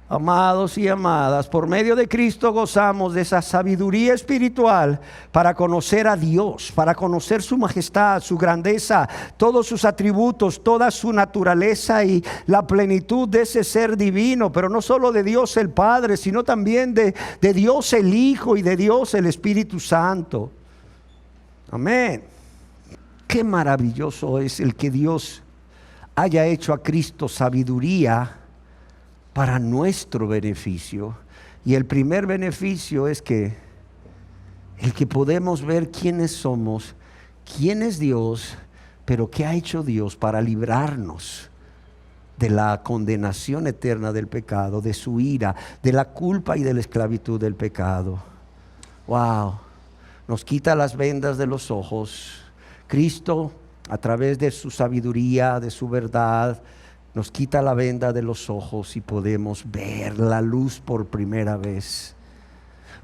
Amados y amadas, por medio de Cristo gozamos de esa sabiduría espiritual para conocer a Dios, para conocer su majestad, su grandeza, todos sus atributos, toda su naturaleza y la plenitud de ese ser divino. Pero no solo de Dios el Padre, sino también de Dios el Hijo y de Dios el Espíritu Santo. Amén. Qué maravilloso es el que Dios haya hecho a Cristo sabiduría para nuestro beneficio. Y el primer beneficio es que el que podemos ver quiénes somos, quién es Dios, pero qué ha hecho Dios para librarnos de la condenación eterna del pecado, de su ira, de la culpa y de la esclavitud del pecado. Wow, nos quita las vendas de los ojos. Cristo, a través de su sabiduría, de su verdad, nos quita la venda de los ojos y podemos ver la luz por primera vez.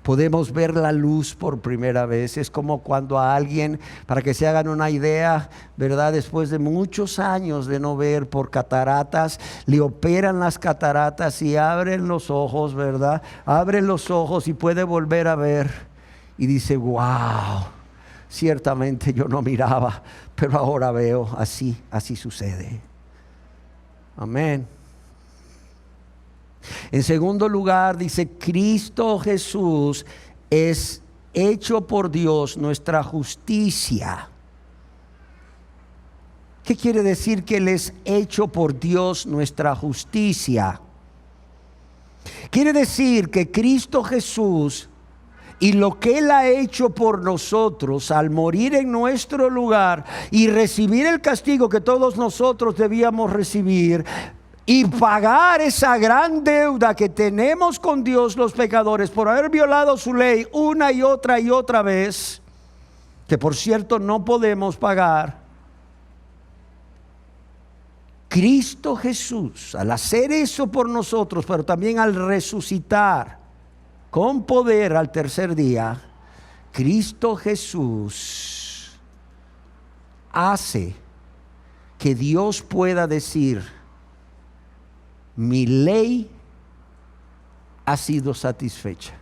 Podemos ver la luz por primera vez. Es como cuando a alguien, para que se hagan una idea, ¿verdad? Después de muchos años de no ver por cataratas, le operan las cataratas y abren los ojos, ¿verdad? Abren los ojos y puede volver a ver. Y dice: wow, ciertamente yo no miraba, pero ahora veo. Así sucede. Amén. En segundo lugar, dice: Cristo Jesús es hecho por Dios nuestra justicia. ¿Qué quiere decir que Él es hecho por Dios nuestra justicia? Quiere decir que Cristo Jesús y lo que Él ha hecho por nosotros al morir en nuestro lugar y recibir el castigo que todos nosotros debíamos recibir y pagar esa gran deuda que tenemos con Dios los pecadores por haber violado su ley una y otra vez, que por cierto no podemos pagar. Cristo Jesús, al hacer eso por nosotros, pero también al resucitar con poder al tercer día, Cristo Jesús hace que Dios pueda decir: mi ley ha sido satisfecha.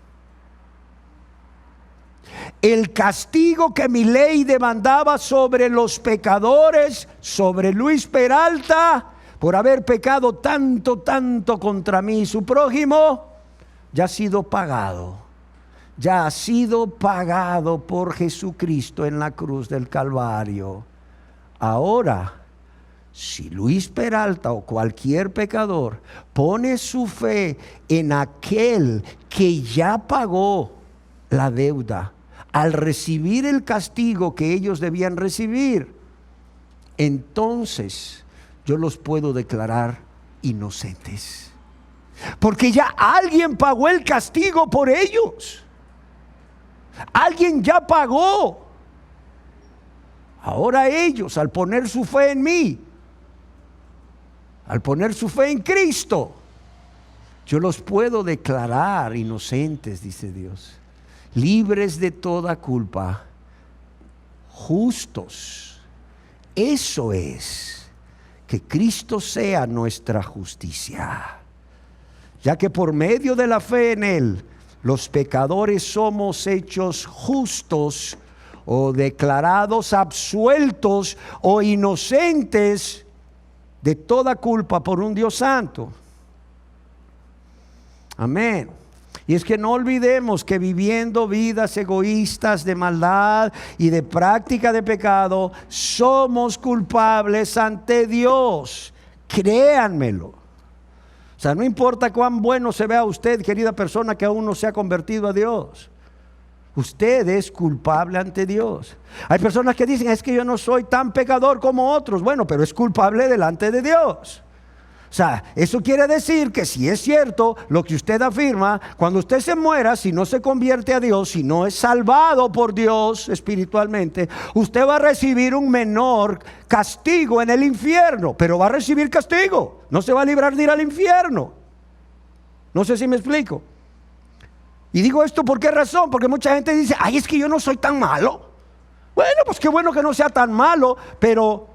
El castigo que mi ley demandaba sobre los pecadores, sobre Luis Peralta, por haber pecado tanto contra mí y su prójimo, ya ha sido pagado. Ya ha sido pagado por Jesucristo en la cruz del Calvario. Ahora, si Luis Peralta o cualquier pecador pone su fe en aquel que ya pagó la deuda al recibir el castigo que ellos debían recibir, entonces yo los puedo declarar inocentes. Porque ya alguien pagó el castigo por ellos. Alguien ya pagó. Ahora ellos, al poner su fe en mí, al poner su fe en Cristo, yo los puedo declarar inocentes, dice Dios, libres de toda culpa, justos. Eso es, que Cristo sea nuestra justicia. Ya que por medio de la fe en Él, los pecadores somos hechos justos o declarados absueltos o inocentes de toda culpa por un Dios santo. Amén. Y es que no olvidemos que viviendo vidas egoístas de maldad y de práctica de pecado, somos culpables ante Dios. Créanmelo. O sea, no importa cuán bueno se vea usted, querida persona, que aún no se ha convertido a Dios. Usted es culpable ante Dios. Hay personas que dicen, es que yo no soy tan pecador como otros. Bueno, pero es culpable delante de Dios. O sea, eso quiere decir que si es cierto lo que usted afirma, cuando usted se muera, si no se convierte a Dios, si no es salvado por Dios espiritualmente, usted va a recibir un menor castigo en el infierno, pero va a recibir castigo, no se va a librar de ir al infierno. No sé si me explico. Y digo esto ¿por qué razón? Porque mucha gente dice, ay, es que yo no soy tan malo. Bueno, pues qué bueno que no sea tan malo, pero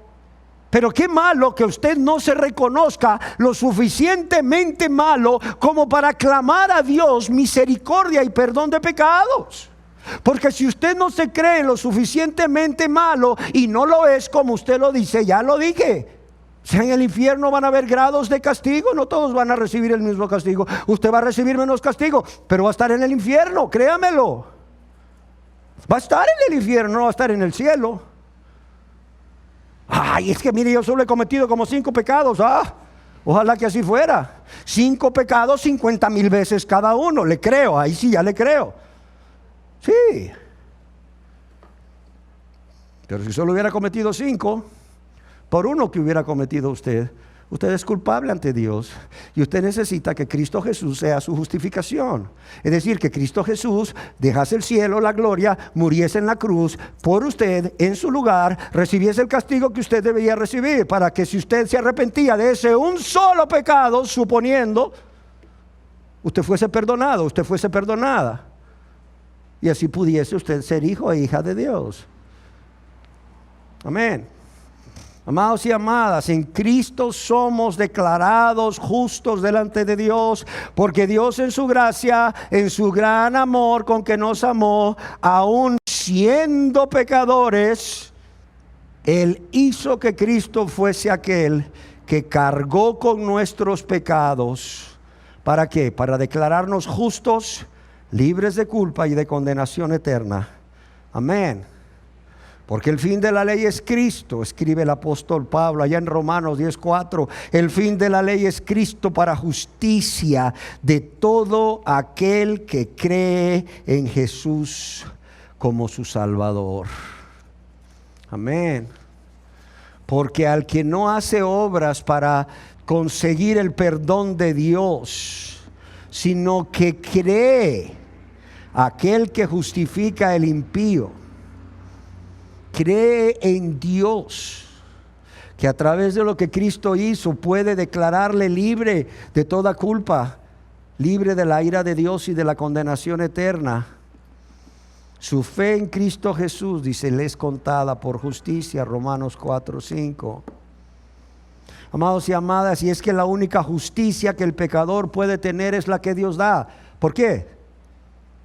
qué malo que usted no se reconozca lo suficientemente malo como para clamar a Dios misericordia y perdón de pecados. Porque si usted no se cree lo suficientemente malo y no lo es como usted lo dice, ya lo dije. O sea, en el infierno van a haber grados de castigo, no todos van a recibir el mismo castigo. Usted va a recibir menos castigo, pero va a estar en el infierno, créamelo. Va a estar en el infierno, no va a estar en el cielo. Ay, es que mire, yo solo he cometido como 5 pecados. Ojalá que así fuera. 5 pecados, 50,000 veces cada uno. Le creo, ahí sí ya le creo. Sí. Pero si solo hubiera cometido 5, por uno que hubiera cometido usted es culpable ante Dios. Y usted necesita que Cristo Jesús sea su justificación. Es decir, que Cristo Jesús dejase el cielo, la gloria, muriese en la cruz por usted, en su lugar, recibiese el castigo que usted debía recibir, para que si usted se arrepentía de ese un solo pecado, suponiendo, usted fuese perdonado, usted fuese perdonada. Y así pudiese usted ser hijo e hija de Dios. Amén. Amados y amadas, en Cristo somos declarados justos delante de Dios, porque Dios en su gracia, en su gran amor con que nos amó, aún siendo pecadores, Él hizo que Cristo fuese aquel que cargó con nuestros pecados. ¿Para qué? Para declararnos justos, libres de culpa y de condenación eterna. Amén. Porque el fin de la ley es Cristo, escribe el apóstol Pablo allá en Romanos 10:4. El fin de la ley es Cristo para justicia de todo aquel que cree en Jesús como su Salvador. Amén. Porque al que no hace obras para conseguir el perdón de Dios, sino que cree, aquel que justifica el impío, cree en Dios, que a través de lo que Cristo hizo puede declararle libre de toda culpa, libre de la ira de Dios y de la condenación eterna. Su fe en Cristo Jesús, dice, le es contada por justicia, Romanos 4:5. Amados y amadas, y es que la única justicia que el pecador puede tener es la que Dios da. ¿Por qué?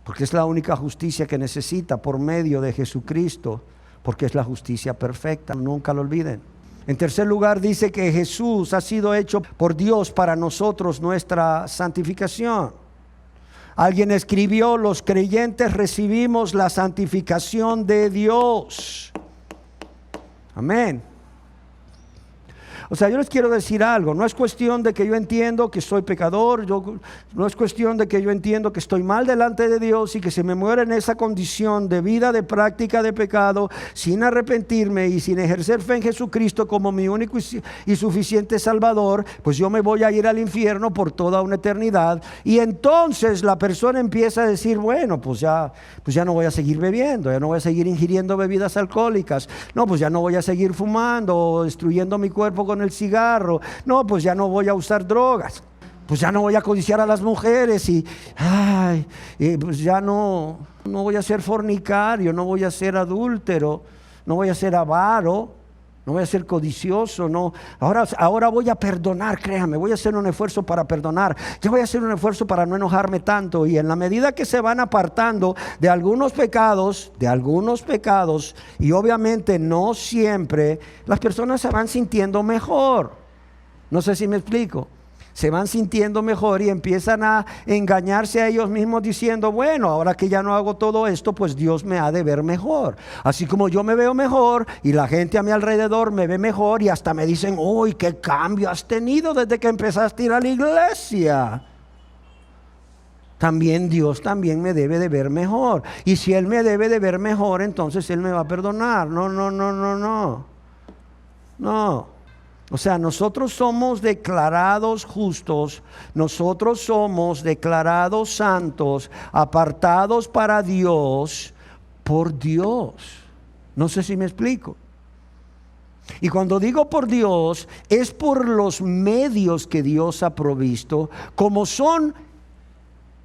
Porque es la única justicia que necesita por medio de Jesucristo. Porque es la justicia perfecta, nunca lo olviden. En tercer lugar dice que Jesús ha sido hecho por Dios para nosotros nuestra santificación. Alguien escribió, los creyentes recibimos la santificación de Dios. Amén. O sea, yo les quiero decir algo, no es cuestión de que yo entiendo que soy pecador, no es cuestión de que yo entiendo que estoy mal delante de Dios y que si me muero en esa condición de vida de práctica de pecado, sin arrepentirme y sin ejercer fe en Jesucristo como mi único y suficiente Salvador, pues yo me voy a ir al infierno por toda una eternidad. Y entonces la persona empieza a decir, bueno, pues ya no voy a seguir bebiendo, ya no voy a seguir ingiriendo bebidas alcohólicas, no, pues ya no voy a seguir fumando o destruyendo mi cuerpo con el cigarro, no, pues ya no voy a usar drogas, pues ya no voy a codiciar a las mujeres y pues ya no voy a ser fornicario, no voy a ser adúltero, no voy a ser avaro, no voy a ser codicioso, no. Ahora voy a perdonar, créame, voy a hacer un esfuerzo para perdonar, yo voy a hacer un esfuerzo para no enojarme tanto. Y en la medida que se van apartando de algunos pecados, y obviamente no siempre, las personas se van sintiendo mejor. No sé si me explico. se van sintiendo mejor y empiezan a engañarse a ellos mismos diciendo, bueno, ahora que ya no hago todo esto, pues Dios me ha de ver mejor. Así como yo me veo mejor y la gente a mi alrededor me ve mejor y hasta me dicen, uy, qué cambio has tenido desde que empezaste a ir a la iglesia. También Dios también me debe de ver mejor. Y si Él me debe de ver mejor, entonces Él me va a perdonar. No. O sea, nosotros somos declarados justos, nosotros somos declarados santos, apartados para Dios, por Dios. No sé si me explico. Y cuando digo por Dios, es por los medios que Dios ha provisto, como son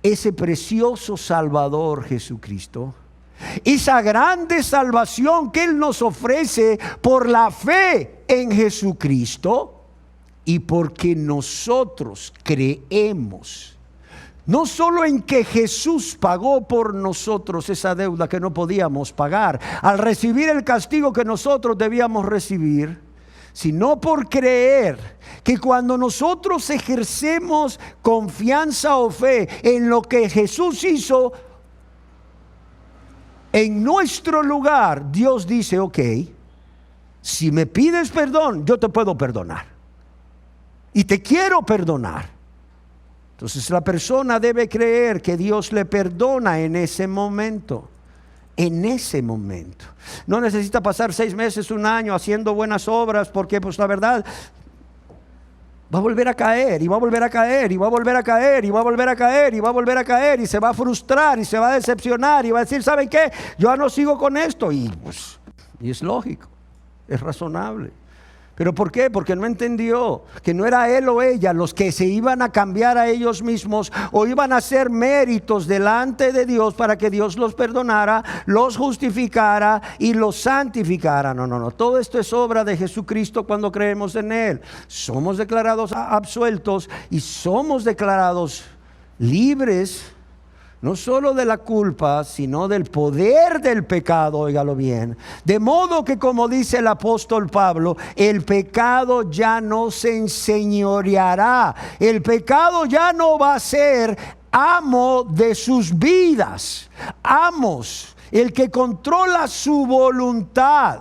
ese precioso Salvador Jesucristo, esa grande salvación que Él nos ofrece por la fe en Jesucristo y porque nosotros creemos no solo en que Jesús pagó por nosotros esa deuda que no podíamos pagar al recibir el castigo que nosotros debíamos recibir, sino por creer que cuando nosotros ejercemos confianza o fe en lo que Jesús hizo en nuestro lugar, Dios dice, ok, si me pides perdón, yo te puedo perdonar. Y te quiero perdonar. Entonces la persona debe creer que Dios le perdona en ese momento. En ese momento. No necesita pasar 6 meses, 1 año haciendo buenas obras, porque pues la verdad va a volver a caer y va a volver a caer y va a volver a caer y va a volver a caer y va a volver a caer y se va a frustrar y se va a decepcionar y va a decir, ¿saben qué? Yo ya no sigo con esto. Y es lógico, es razonable. ¿Pero por qué? Porque no entendió que no era él o ella los que se iban a cambiar a ellos mismos o iban a hacer méritos delante de Dios para que Dios los perdonara, los justificara y los santificara. No. Todo esto es obra de Jesucristo cuando creemos en Él. Somos declarados absueltos y somos declarados libres, no solo de la culpa, sino del poder del pecado, óigalo bien. De modo que, como dice el apóstol Pablo, el pecado ya no se enseñoreará. El pecado ya no va a ser amo de sus vidas. Amos, el que controla su voluntad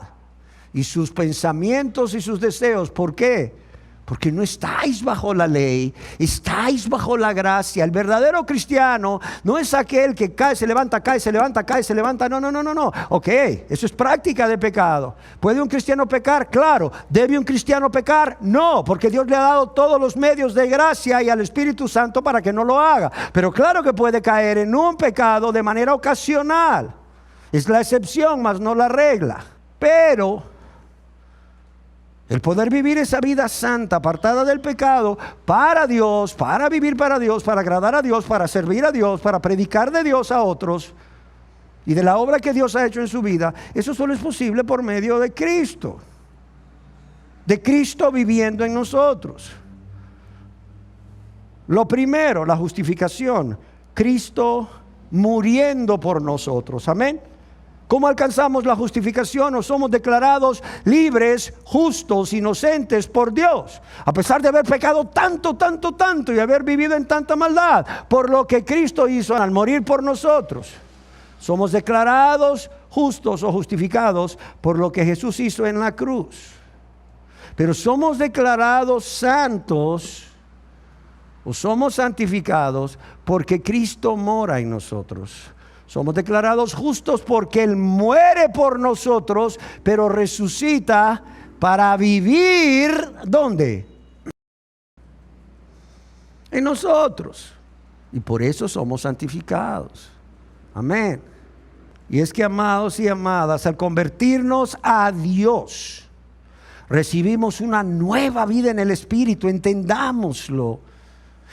y sus pensamientos y sus deseos. ¿Por qué? Porque no estáis bajo la ley, estáis bajo la gracia. El verdadero cristiano no es aquel que cae, se levanta, cae, se levanta, cae, se levanta. No. Ok, eso es práctica de pecado. ¿Puede un cristiano pecar? Claro. ¿Debe un cristiano pecar? No, porque Dios le ha dado todos los medios de gracia y al Espíritu Santo para que no lo haga. Pero claro que puede caer en un pecado de manera ocasional. Es la excepción, mas no la regla. Pero el poder vivir esa vida santa, apartada del pecado, para Dios, para vivir para Dios, para agradar a Dios, para servir a Dios, para predicar de Dios a otros y de la obra que Dios ha hecho en su vida, eso solo es posible por medio de Cristo. De Cristo viviendo en nosotros. Lo primero, la justificación. Cristo muriendo por nosotros. Amén. ¿Cómo alcanzamos la justificación? O somos declarados libres, justos, inocentes por Dios, a pesar de haber pecado tanto y haber vivido en tanta maldad, por lo que Cristo hizo al morir por nosotros. Somos declarados justos o justificados por lo que Jesús hizo en la cruz. Pero somos declarados santos o somos santificados porque Cristo mora en nosotros. Somos declarados justos porque Él muere por nosotros, pero resucita para vivir, ¿dónde? En nosotros. Y por eso somos santificados. Amén. Y es que, amados y amadas, al convertirnos a Dios, recibimos una nueva vida en el Espíritu, entendámoslo.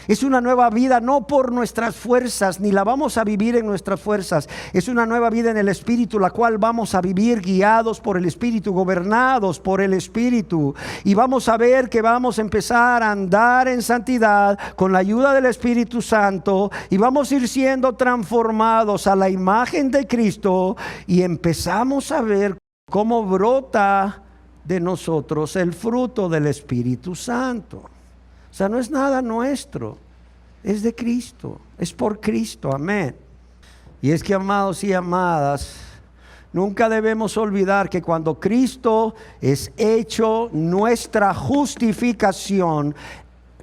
Es una nueva vida no por nuestras fuerzas, ni la vamos a vivir en nuestras fuerzas. Es una nueva vida en el Espíritu, la cual vamos a vivir guiados por el Espíritu, gobernados por el Espíritu. Y vamos a ver que vamos a empezar a andar en santidad con la ayuda del Espíritu Santo. Y vamos a ir siendo transformados a la imagen de Cristo. Y empezamos a ver cómo brota de nosotros el fruto del Espíritu Santo. O sea, no es nada nuestro, es de Cristo, es por Cristo, amén. Y es que, amados y amadas, nunca debemos olvidar que cuando Cristo es hecho nuestra justificación,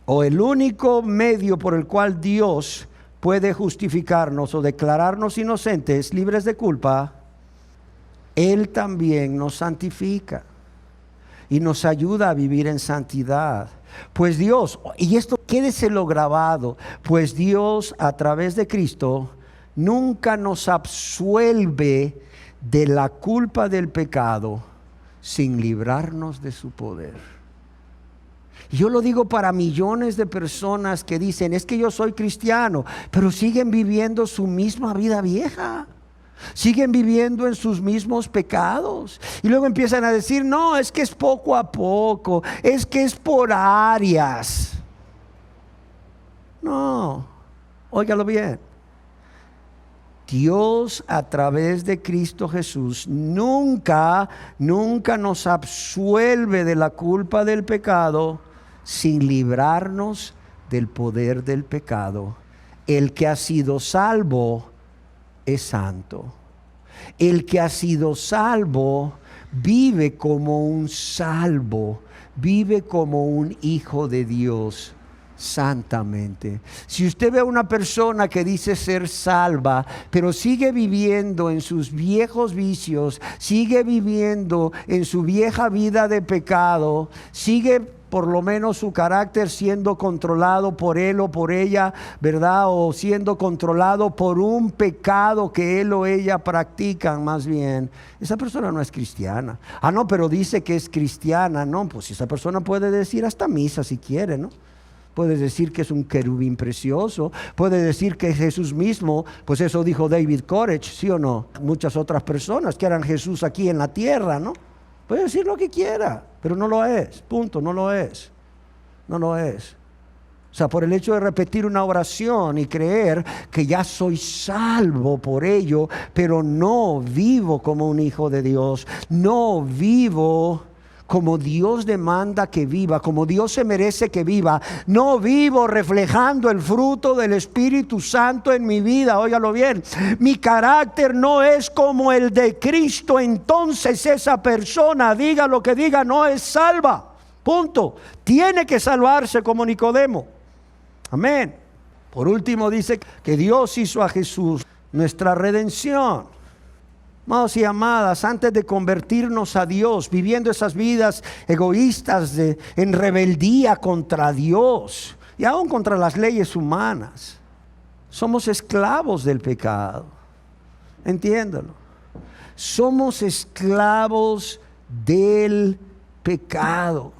o el único medio por el cual Dios puede justificarnos o declararnos inocentes, libres de culpa, Él también nos santifica y nos ayuda a vivir en santidad. Pues Dios, y esto quédeselo grabado, pues Dios a través de Cristo nunca nos absuelve de la culpa del pecado sin librarnos de su poder. Yo lo digo para millones de personas que dicen, es que yo soy cristiano, pero siguen viviendo su misma vida vieja. Siguen viviendo en sus mismos pecados. Y luego empiezan a decir, no, es que es poco a poco, es que es por áreas. No, óigalo bien. Dios a través de Cristo Jesús nunca nos absuelve de la culpa del pecado sin librarnos del poder del pecado. El que ha sido salvo es santo. El que ha sido salvo vive como un salvo, vive como un hijo de Dios santamente. Si usted ve a una persona que dice ser salva, pero sigue viviendo en sus viejos vicios, sigue viviendo en su vieja vida de pecado, sigue por lo menos su carácter siendo controlado por él o por ella, ¿verdad? O siendo controlado por un pecado que él o ella practican más bien. Esa persona no es cristiana. Ah, no, pero dice que es cristiana. No, pues esa persona puede decir hasta misa si quiere, ¿no? Puede decir que es un querubín precioso. Puede decir que es Jesús mismo. Pues eso dijo David Koresh, ¿sí o no? Muchas otras personas que eran Jesús aquí en la tierra, ¿no? Puede decir lo que quiera, pero no lo es, punto, no lo es. No lo es. O sea, por el hecho de repetir una oración y creer que ya soy salvo por ello, pero no vivo como un hijo de Dios, no vivo como Dios demanda que viva, como Dios se merece que viva, no vivo reflejando el fruto del Espíritu Santo en mi vida. Óigalo bien, mi carácter no es como el de Cristo, entonces esa persona, diga lo que diga, no es salva, punto. Tiene que salvarse como Nicodemo, amén. Por último dice que Dios hizo a Jesús nuestra redención. Amados y amadas, antes de convertirnos a Dios, viviendo esas vidas egoístas en rebeldía contra Dios y aún contra las leyes humanas, somos esclavos del pecado. Entiéndalo. Somos esclavos del pecado.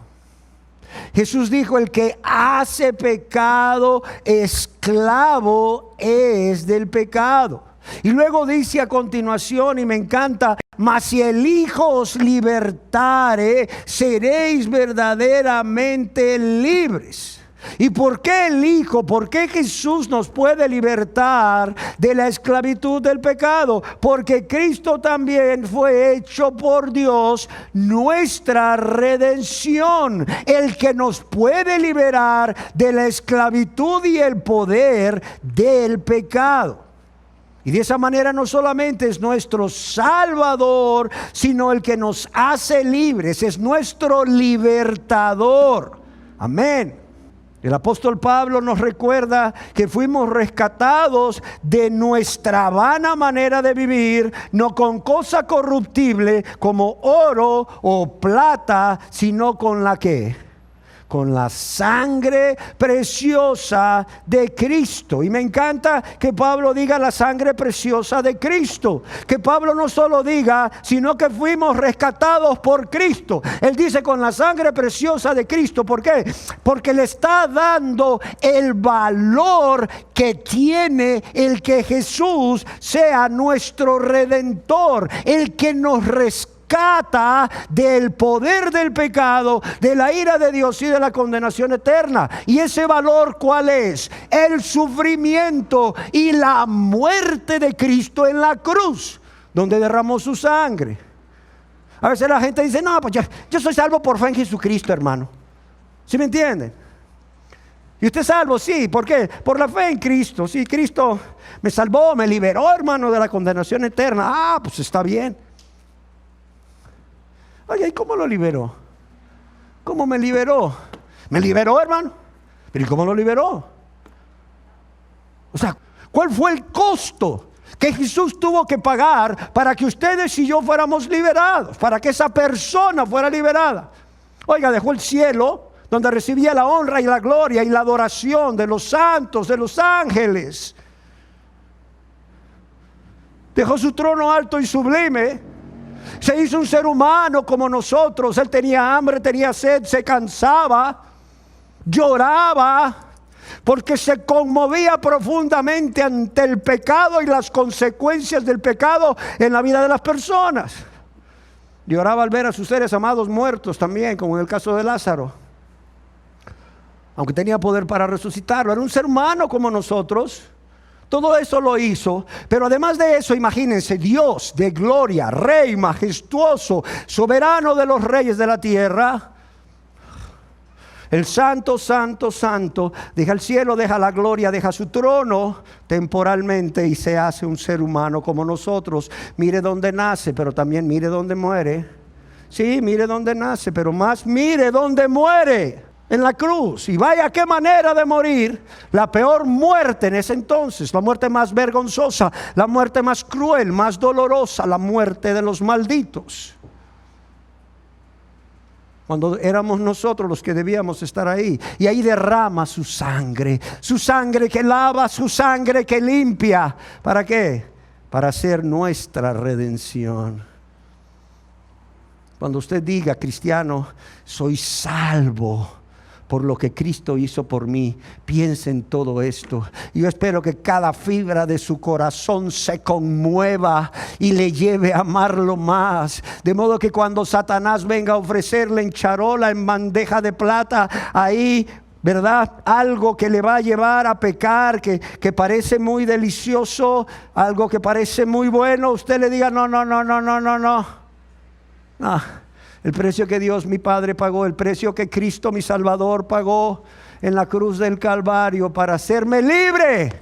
Jesús dijo, el que hace pecado, esclavo es del pecado. Y luego dice a continuación, y me encanta, mas si el Hijo os libertare, seréis verdaderamente libres. ¿Y por qué el Hijo? ¿Por qué Jesús nos puede libertar de la esclavitud del pecado? Porque Cristo también fue hecho por Dios nuestra redención, el que nos puede liberar de la esclavitud y el poder del pecado. Y de esa manera no solamente es nuestro Salvador, sino el que nos hace libres, es nuestro libertador. Amén. El apóstol Pablo nos recuerda que fuimos rescatados de nuestra vana manera de vivir, no con cosa corruptible como oro o plata, sino con la que... con la sangre preciosa de Cristo. Y me encanta que Pablo diga la sangre preciosa de Cristo. Que Pablo no solo diga, sino que fuimos rescatados por Cristo. Él dice con la sangre preciosa de Cristo. ¿Por qué? Porque le está dando el valor que tiene el que Jesús sea nuestro Redentor, el que nos rescata del poder del pecado, de la ira de Dios y de la condenación eterna. ¿Y ese valor cuál es? El sufrimiento y la muerte de Cristo en la cruz, donde derramó su sangre. A veces la gente dice, no, pues yo soy salvo por fe en Jesucristo, hermano. ¿Sí me entienden? ¿Y usted es salvo? Sí. ¿Por qué? Por la fe en Cristo. Sí, Cristo me salvó, me liberó, hermano, de la condenación eterna. Ah, pues está bien. Oye, ¿y cómo lo liberó? ¿Cómo me liberó? ¿Me liberó, hermano? ¿Pero y cómo lo liberó? O sea, ¿cuál fue el costo que Jesús tuvo que pagar para que ustedes y yo fuéramos liberados? Para que esa persona fuera liberada. Oiga, dejó el cielo, donde recibía la honra y la gloria y la adoración de los santos, de los ángeles. Dejó su trono alto y sublime. Se hizo un ser humano como nosotros. Él tenía hambre, tenía sed, se cansaba, lloraba, porque se conmovía profundamente ante el pecado y las consecuencias del pecado en la vida de las personas. Lloraba al ver a sus seres amados muertos también, como en el caso de Lázaro. Aunque tenía poder para resucitarlo, era un ser humano como nosotros. Todo eso lo hizo, pero además de eso, imagínense, Dios de gloria, Rey majestuoso, soberano de los reyes de la tierra, el santo, santo, santo, deja el cielo, deja la gloria, deja su trono temporalmente y se hace un ser humano como nosotros. Mire dónde nace, pero también mire dónde muere. Sí, mire dónde nace, pero más mire dónde muere. En la cruz. Y vaya qué manera de morir. La peor muerte en ese entonces, la muerte más vergonzosa, la muerte más cruel, más dolorosa, la muerte de los malditos. Cuando éramos nosotros los que debíamos estar ahí. Y ahí derrama su sangre que lava, su sangre que limpia. ¿Para qué? Para hacer nuestra redención. Cuando usted diga, cristiano, soy salvo por lo que Cristo hizo por mí, piense en todo esto. Yo espero que cada fibra de su corazón se conmueva y le lleve a amarlo más, de modo que cuando Satanás venga a ofrecerle en charola, en bandeja de plata, ahí, ¿verdad?, algo que le va a llevar a pecar, que parece muy delicioso, algo que parece muy bueno, usted le diga, no. El precio que Dios mi Padre pagó, el precio que Cristo mi Salvador pagó en la cruz del Calvario para hacerme libre,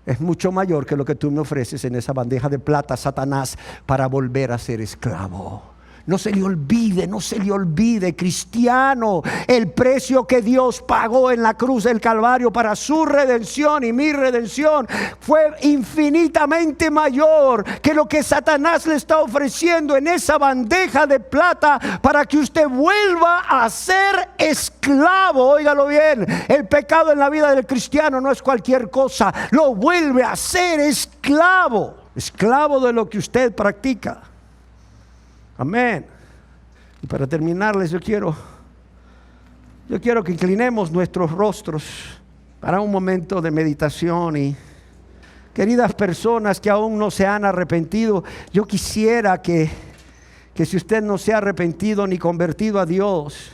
es mucho mayor que lo que tú me ofreces en esa bandeja de plata, Satanás, para volver a ser esclavo. No se le olvide, cristiano, el precio que Dios pagó en la cruz del Calvario para su redención y mi redención fue infinitamente mayor que lo que Satanás le está ofreciendo en esa bandeja de plata para que usted vuelva a ser esclavo. Óigalo bien, el pecado en la vida del cristiano no es cualquier cosa, lo vuelve a ser esclavo de lo que usted practica. Amén. Y para terminarles, yo quiero que inclinemos nuestros rostros para un momento de meditación. Y queridas personas que aún no se han arrepentido, yo quisiera que si usted no se ha arrepentido ni convertido a Dios,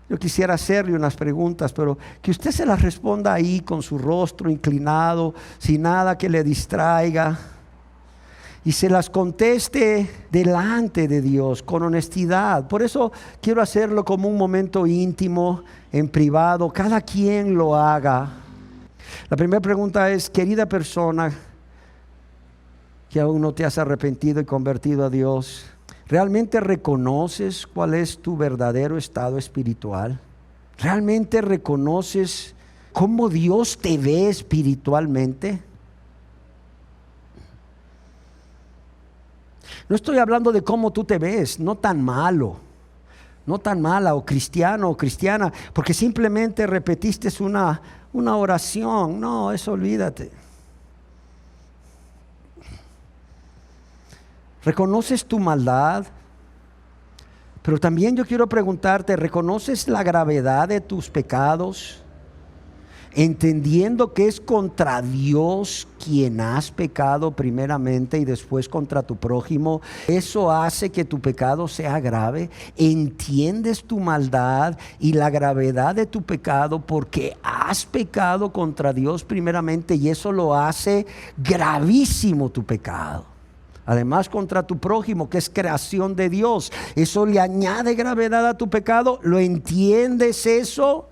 yo quisiera hacerle unas preguntas, pero que usted se las responda ahí con su rostro inclinado, sin nada que le distraiga. Y se las conteste delante de Dios con honestidad. Por eso quiero hacerlo como un momento íntimo, en privado. Cada quien lo haga. La primera pregunta es, querida persona que aún no te has arrepentido y convertido a Dios, ¿realmente reconoces cuál es tu verdadero estado espiritual? ¿Realmente reconoces cómo Dios te ve espiritualmente? No estoy hablando de cómo tú te ves, no tan malo, no tan mala, o cristiano o cristiana, porque simplemente repetiste una oración. No, eso olvídate. ¿Reconoces tu maldad? Pero también yo quiero preguntarte, ¿reconoces la gravedad de tus pecados? Entendiendo que es contra Dios quien has pecado primeramente y después contra tu prójimo, eso hace que tu pecado sea grave. Entiendes tu maldad y la gravedad de tu pecado porque has pecado contra Dios primeramente, y eso lo hace gravísimo tu pecado. Además contra tu prójimo, que es creación de Dios. Eso le añade gravedad a tu pecado. ¿Lo entiendes eso?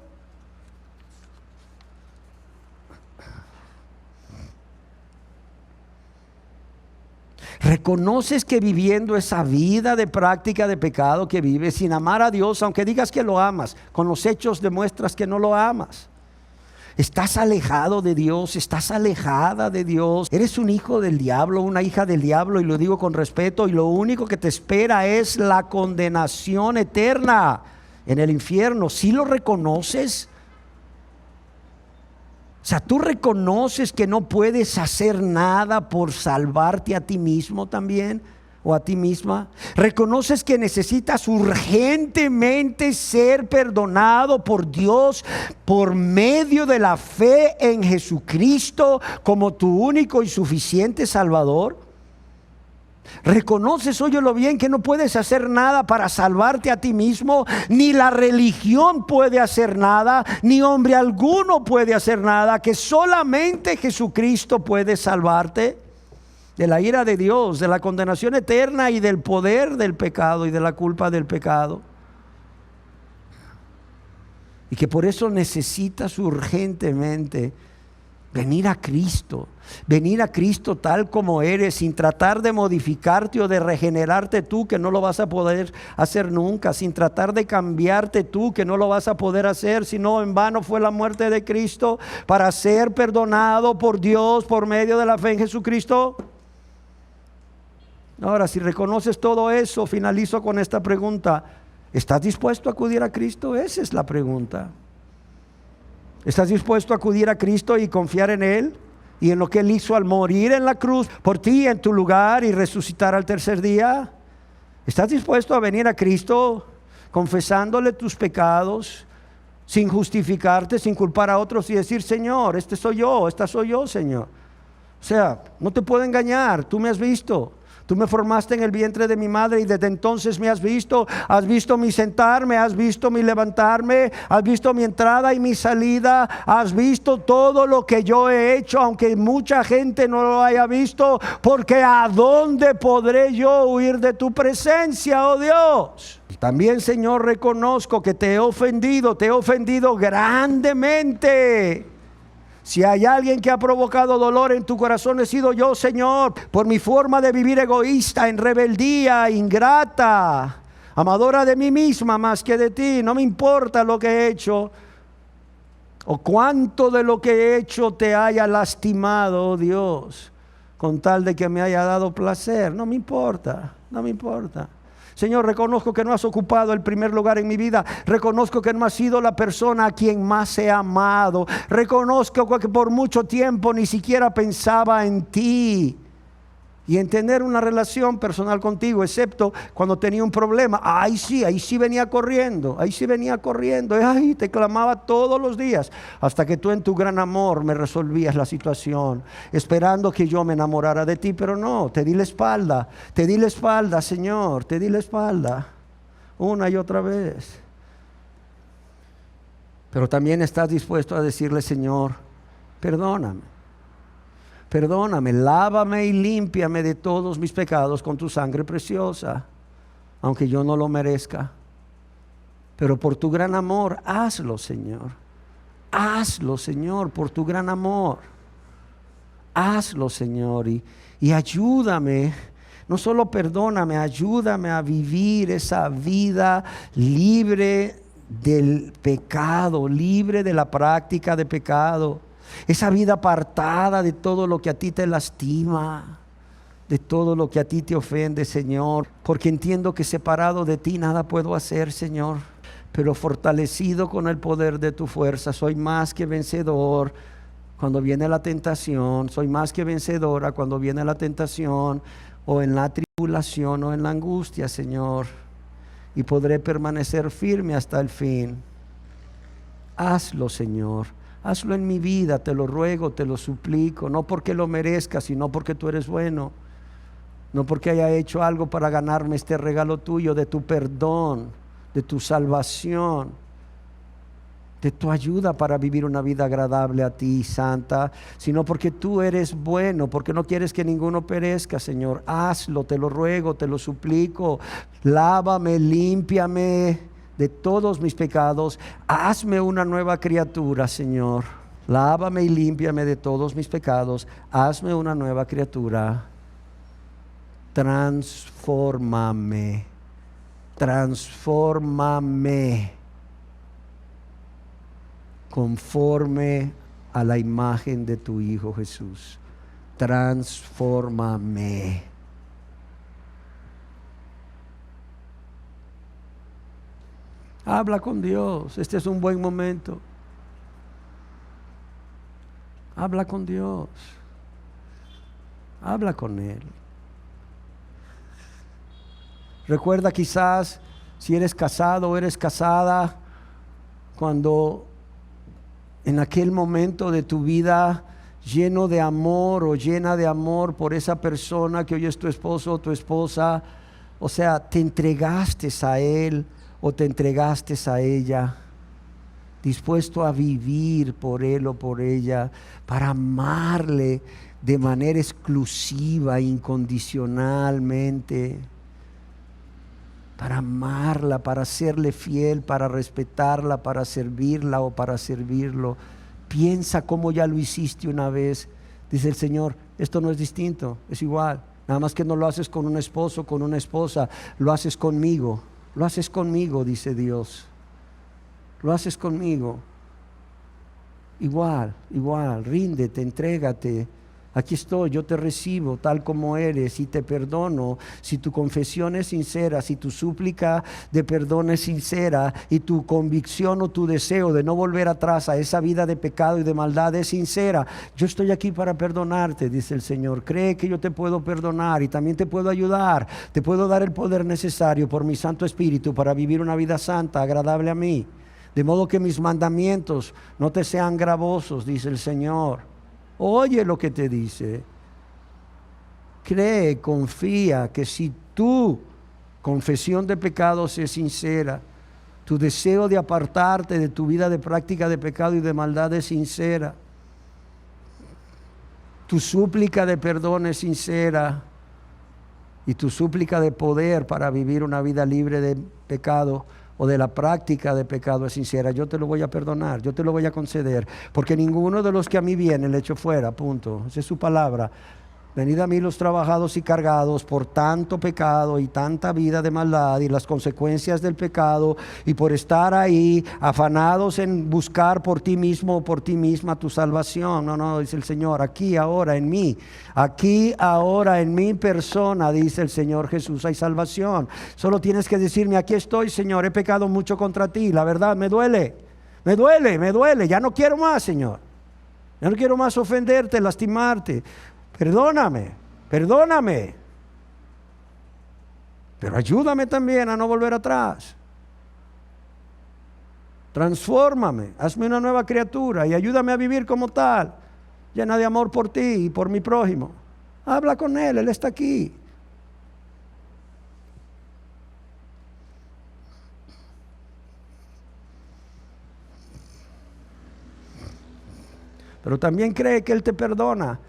¿Reconoces que viviendo esa vida de práctica de pecado que vives sin amar a Dios, aunque digas que lo amas, con los hechos demuestras que no lo amas? Estás alejado de Dios, estás alejada de Dios. Eres un hijo del diablo, una hija del diablo, y lo digo con respeto, y lo único que te espera es la condenación eterna en el infierno. ¿Sí lo reconoces? O sea, ¿tú reconoces que no puedes hacer nada por salvarte a ti mismo también? ¿O a ti misma? ¿Reconoces que necesitas urgentemente ser perdonado por Dios por medio de la fe en Jesucristo como tu único y suficiente Salvador? ¿Reconoces, óyelo bien, que no puedes hacer nada para salvarte a ti mismo? Ni la religión puede hacer nada, ni hombre alguno puede hacer nada, que solamente Jesucristo puede salvarte de la ira de Dios, de la condenación eterna y del poder del pecado y de la culpa del pecado. Y que por eso necesitas urgentemente venir a Cristo tal como eres, sin tratar de modificarte o de regenerarte tú, que no lo vas a poder hacer nunca, sin tratar de cambiarte tú, que no lo vas a poder hacer, sino en vano fue la muerte de Cristo para ser perdonado por Dios por medio de la fe en Jesucristo. Ahora, si reconoces todo eso, finalizo con esta pregunta: ¿estás dispuesto a acudir a Cristo? Esa es la pregunta. ¿Estás dispuesto a acudir a Cristo y confiar en Él y en lo que Él hizo al morir en la cruz por ti en tu lugar y resucitar al tercer día? ¿Estás dispuesto a venir a Cristo confesándole tus pecados, sin justificarte, sin culpar a otros y decir: Señor, este soy yo, esta soy yo, Señor? O sea, no te puedo engañar, tú me has visto. Tú me formaste en el vientre de mi madre y desde entonces me has visto mi sentarme, has visto mi levantarme, has visto mi entrada y mi salida, has visto todo lo que yo he hecho, aunque mucha gente no lo haya visto, porque ¿a dónde podré yo huir de tu presencia, oh Dios? También, Señor, reconozco que te he ofendido grandemente. Si hay alguien que ha provocado dolor en tu corazón, he sido yo, Señor, por mi forma de vivir egoísta, en rebeldía, ingrata, amadora de mí misma más que de ti. No me importa lo que he hecho o cuánto de lo que he hecho te haya lastimado, oh Dios, con tal de que me haya dado placer. No me importa, no me importa. Señor, reconozco que no has ocupado el primer lugar en mi vida. Reconozco que no has sido la persona a quien más he amado. Reconozco que por mucho tiempo ni siquiera pensaba en ti y en tener una relación personal contigo, excepto cuando tenía un problema. Ahí sí venía corriendo. Ay, te clamaba todos los días, hasta que tú en tu gran amor me resolvías la situación, esperando que yo me enamorara de ti. Pero no, te di la espalda, Señor, te di la espalda una y otra vez. Pero también estás dispuesto a decirle: Señor, perdóname, lávame y límpiame de todos mis pecados con tu sangre preciosa, aunque yo no lo merezca. Pero por tu gran amor, hazlo, Señor. Hazlo, Señor, por tu gran amor. Hazlo, Señor, y ayúdame. No solo perdóname, ayúdame a vivir esa vida libre del pecado, libre de la práctica de pecado. Esa vida apartada de todo lo que a ti te lastima, de todo lo que a ti te ofende, Señor. Porque entiendo que separado de ti nada puedo hacer, Señor. Pero fortalecido con el poder de tu fuerza, soy más que vencedor cuando viene la tentación. Soy más que vencedora cuando viene la tentación, o en la tribulación, o en la angustia, Señor. Y podré permanecer firme hasta el fin. Hazlo, Señor. Hazlo en mi vida, te lo ruego, te lo suplico, no porque lo merezca, sino porque tú eres bueno, no porque haya hecho algo para ganarme este regalo tuyo de tu perdón, de tu salvación. de tu ayuda para vivir una vida agradable a ti, santa, sino porque tú eres bueno, porque no quieres que ninguno perezca, Señor. Hazlo, te lo ruego, te lo suplico. Lávame, límpiame de todos mis pecados. Hazme una nueva criatura, Señor. Lávame y límpiame de todos mis pecados. Hazme una nueva criatura. Transfórmame. Transfórmame conforme a la imagen de tu Hijo Jesús. Transfórmame. Habla con Dios. Este es un buen momento. Habla con Dios. Habla con Él. Recuerda quizás si eres casado o eres casada, cuando en aquel momento de tu vida lleno de amor o llena de amor por esa persona que hoy es tu esposo o tu esposa, o sea, te entregaste a él o te entregaste a ella, dispuesto a vivir por él o por ella, para amarle de manera exclusiva, incondicionalmente, para amarla, para serle fiel, para respetarla, para servirla o para servirlo. Piensa cómo ya lo hiciste una vez. Dice el Señor, esto no es distinto, es igual. Nada más que no lo haces con un esposo, con una esposa, lo haces conmigo. Lo haces conmigo, dice Dios. Lo haces conmigo. Igual, ríndete, entrégate. Aquí estoy, yo te recibo tal como eres y te perdono. Si tu confesión es sincera, si tu súplica de perdón es sincera y tu convicción o tu deseo de no volver atrás a esa vida de pecado y de maldad es sincera, yo estoy aquí para perdonarte, dice el Señor. Cree que yo te puedo perdonar y también te puedo ayudar. Te puedo dar el poder necesario por mi Santo Espíritu para vivir una vida santa, agradable a mí. De modo que mis mandamientos no te sean gravosos, dice el Señor. Oye lo que te dice. Cree, confía que si tu confesión de pecados es sincera, tu deseo de apartarte de tu vida de práctica de pecado y de maldad es sincera, tu súplica de perdón es sincera y tu súplica de poder para vivir una vida libre de pecado o de la práctica de pecado es sincera, yo te lo voy a perdonar, yo te lo voy a conceder, porque ninguno de los que a mí vienen le echo fuera, punto. Esa es su palabra. Venid a mí los trabajados y cargados por tanto pecado y tanta vida de maldad y las consecuencias del pecado, y por estar ahí afanados en buscar por ti mismo o por ti misma tu salvación. No, dice el Señor, aquí ahora en mí, aquí ahora en mi persona, dice el Señor Jesús, hay salvación. Solo tienes que decirme, aquí estoy, Señor, he pecado mucho contra ti, la verdad me duele, ya no quiero más, Señor, ya no quiero más ofenderte, lastimarte. Perdóname, pero ayúdame también a no volver atrás. Transfórmame, hazme una nueva criatura y ayúdame a vivir como tal, llena de amor por ti y por mi prójimo. Habla con Él, Él está aquí. Pero también cree que Él te perdona.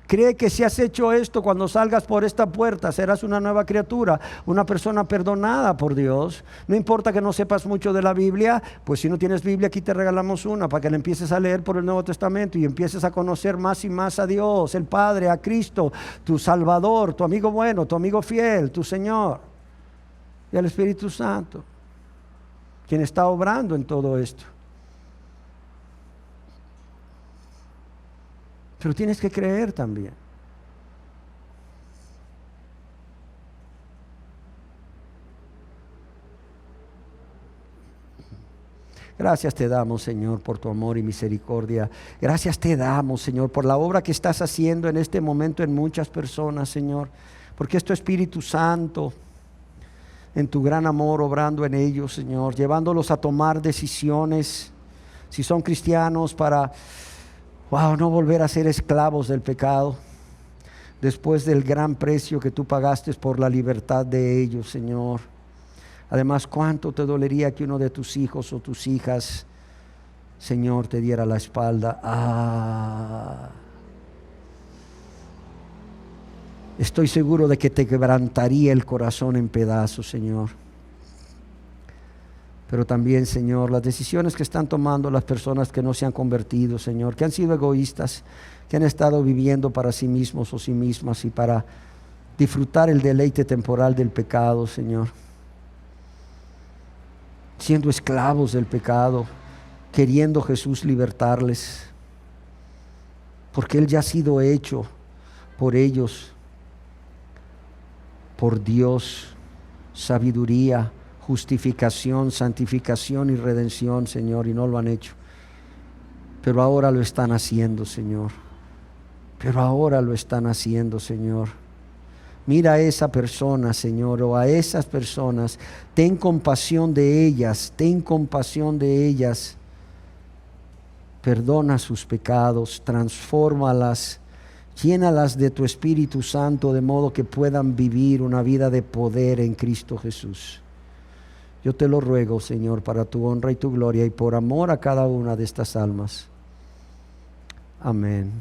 Cree que si has hecho esto, cuando salgas por esta puerta serás una nueva criatura, una persona perdonada por Dios. No importa que no sepas mucho de la Biblia, pues si no tienes Biblia, aquí te regalamos una para que la empieces a leer por el Nuevo Testamento y empieces a conocer más y más a Dios, el Padre, a Cristo, tu Salvador, tu amigo bueno, tu amigo fiel, tu Señor, y al Espíritu Santo, quien está obrando en todo esto. Pero tienes que creer también. Gracias te damos, Señor, por tu amor y misericordia. Gracias te damos, Señor, por la obra que estás haciendo en este momento en muchas personas, Señor. Porque es tu Espíritu Santo, en tu gran amor, obrando en ellos, Señor, llevándolos a tomar decisiones, si son cristianos, para no volver a ser esclavos del pecado, después del gran precio que tú pagaste por la libertad de ellos, Señor. Además, cuánto te dolería que uno de tus hijos o tus hijas Señor, te diera la espalda. Estoy seguro de que te quebrantaría el corazón en pedazos, Señor. Pero también, Señor, las decisiones que están tomando las personas que no se han convertido, Señor, que han sido egoístas, que han estado viviendo para sí mismos o sí mismas y para disfrutar el deleite temporal del pecado, Señor. Siendo esclavos del pecado, queriendo Jesús libertarles, porque Él ya ha sido hecho por ellos, por Dios, sabiduría, justificación, santificación y redención, Señor, y no lo han hecho. Pero ahora lo están haciendo, Señor. Pero ahora lo están haciendo, Señor. Mira a esa persona, Señor, o a esas personas. Ten compasión de ellas, ten compasión de ellas. Perdona sus pecados, transfórmalas, llénalas de tu Espíritu Santo de modo que puedan vivir una vida de poder en Cristo Jesús. Yo te lo ruego, Señor, para tu honra y tu gloria y por amor a cada una de estas almas. Amén.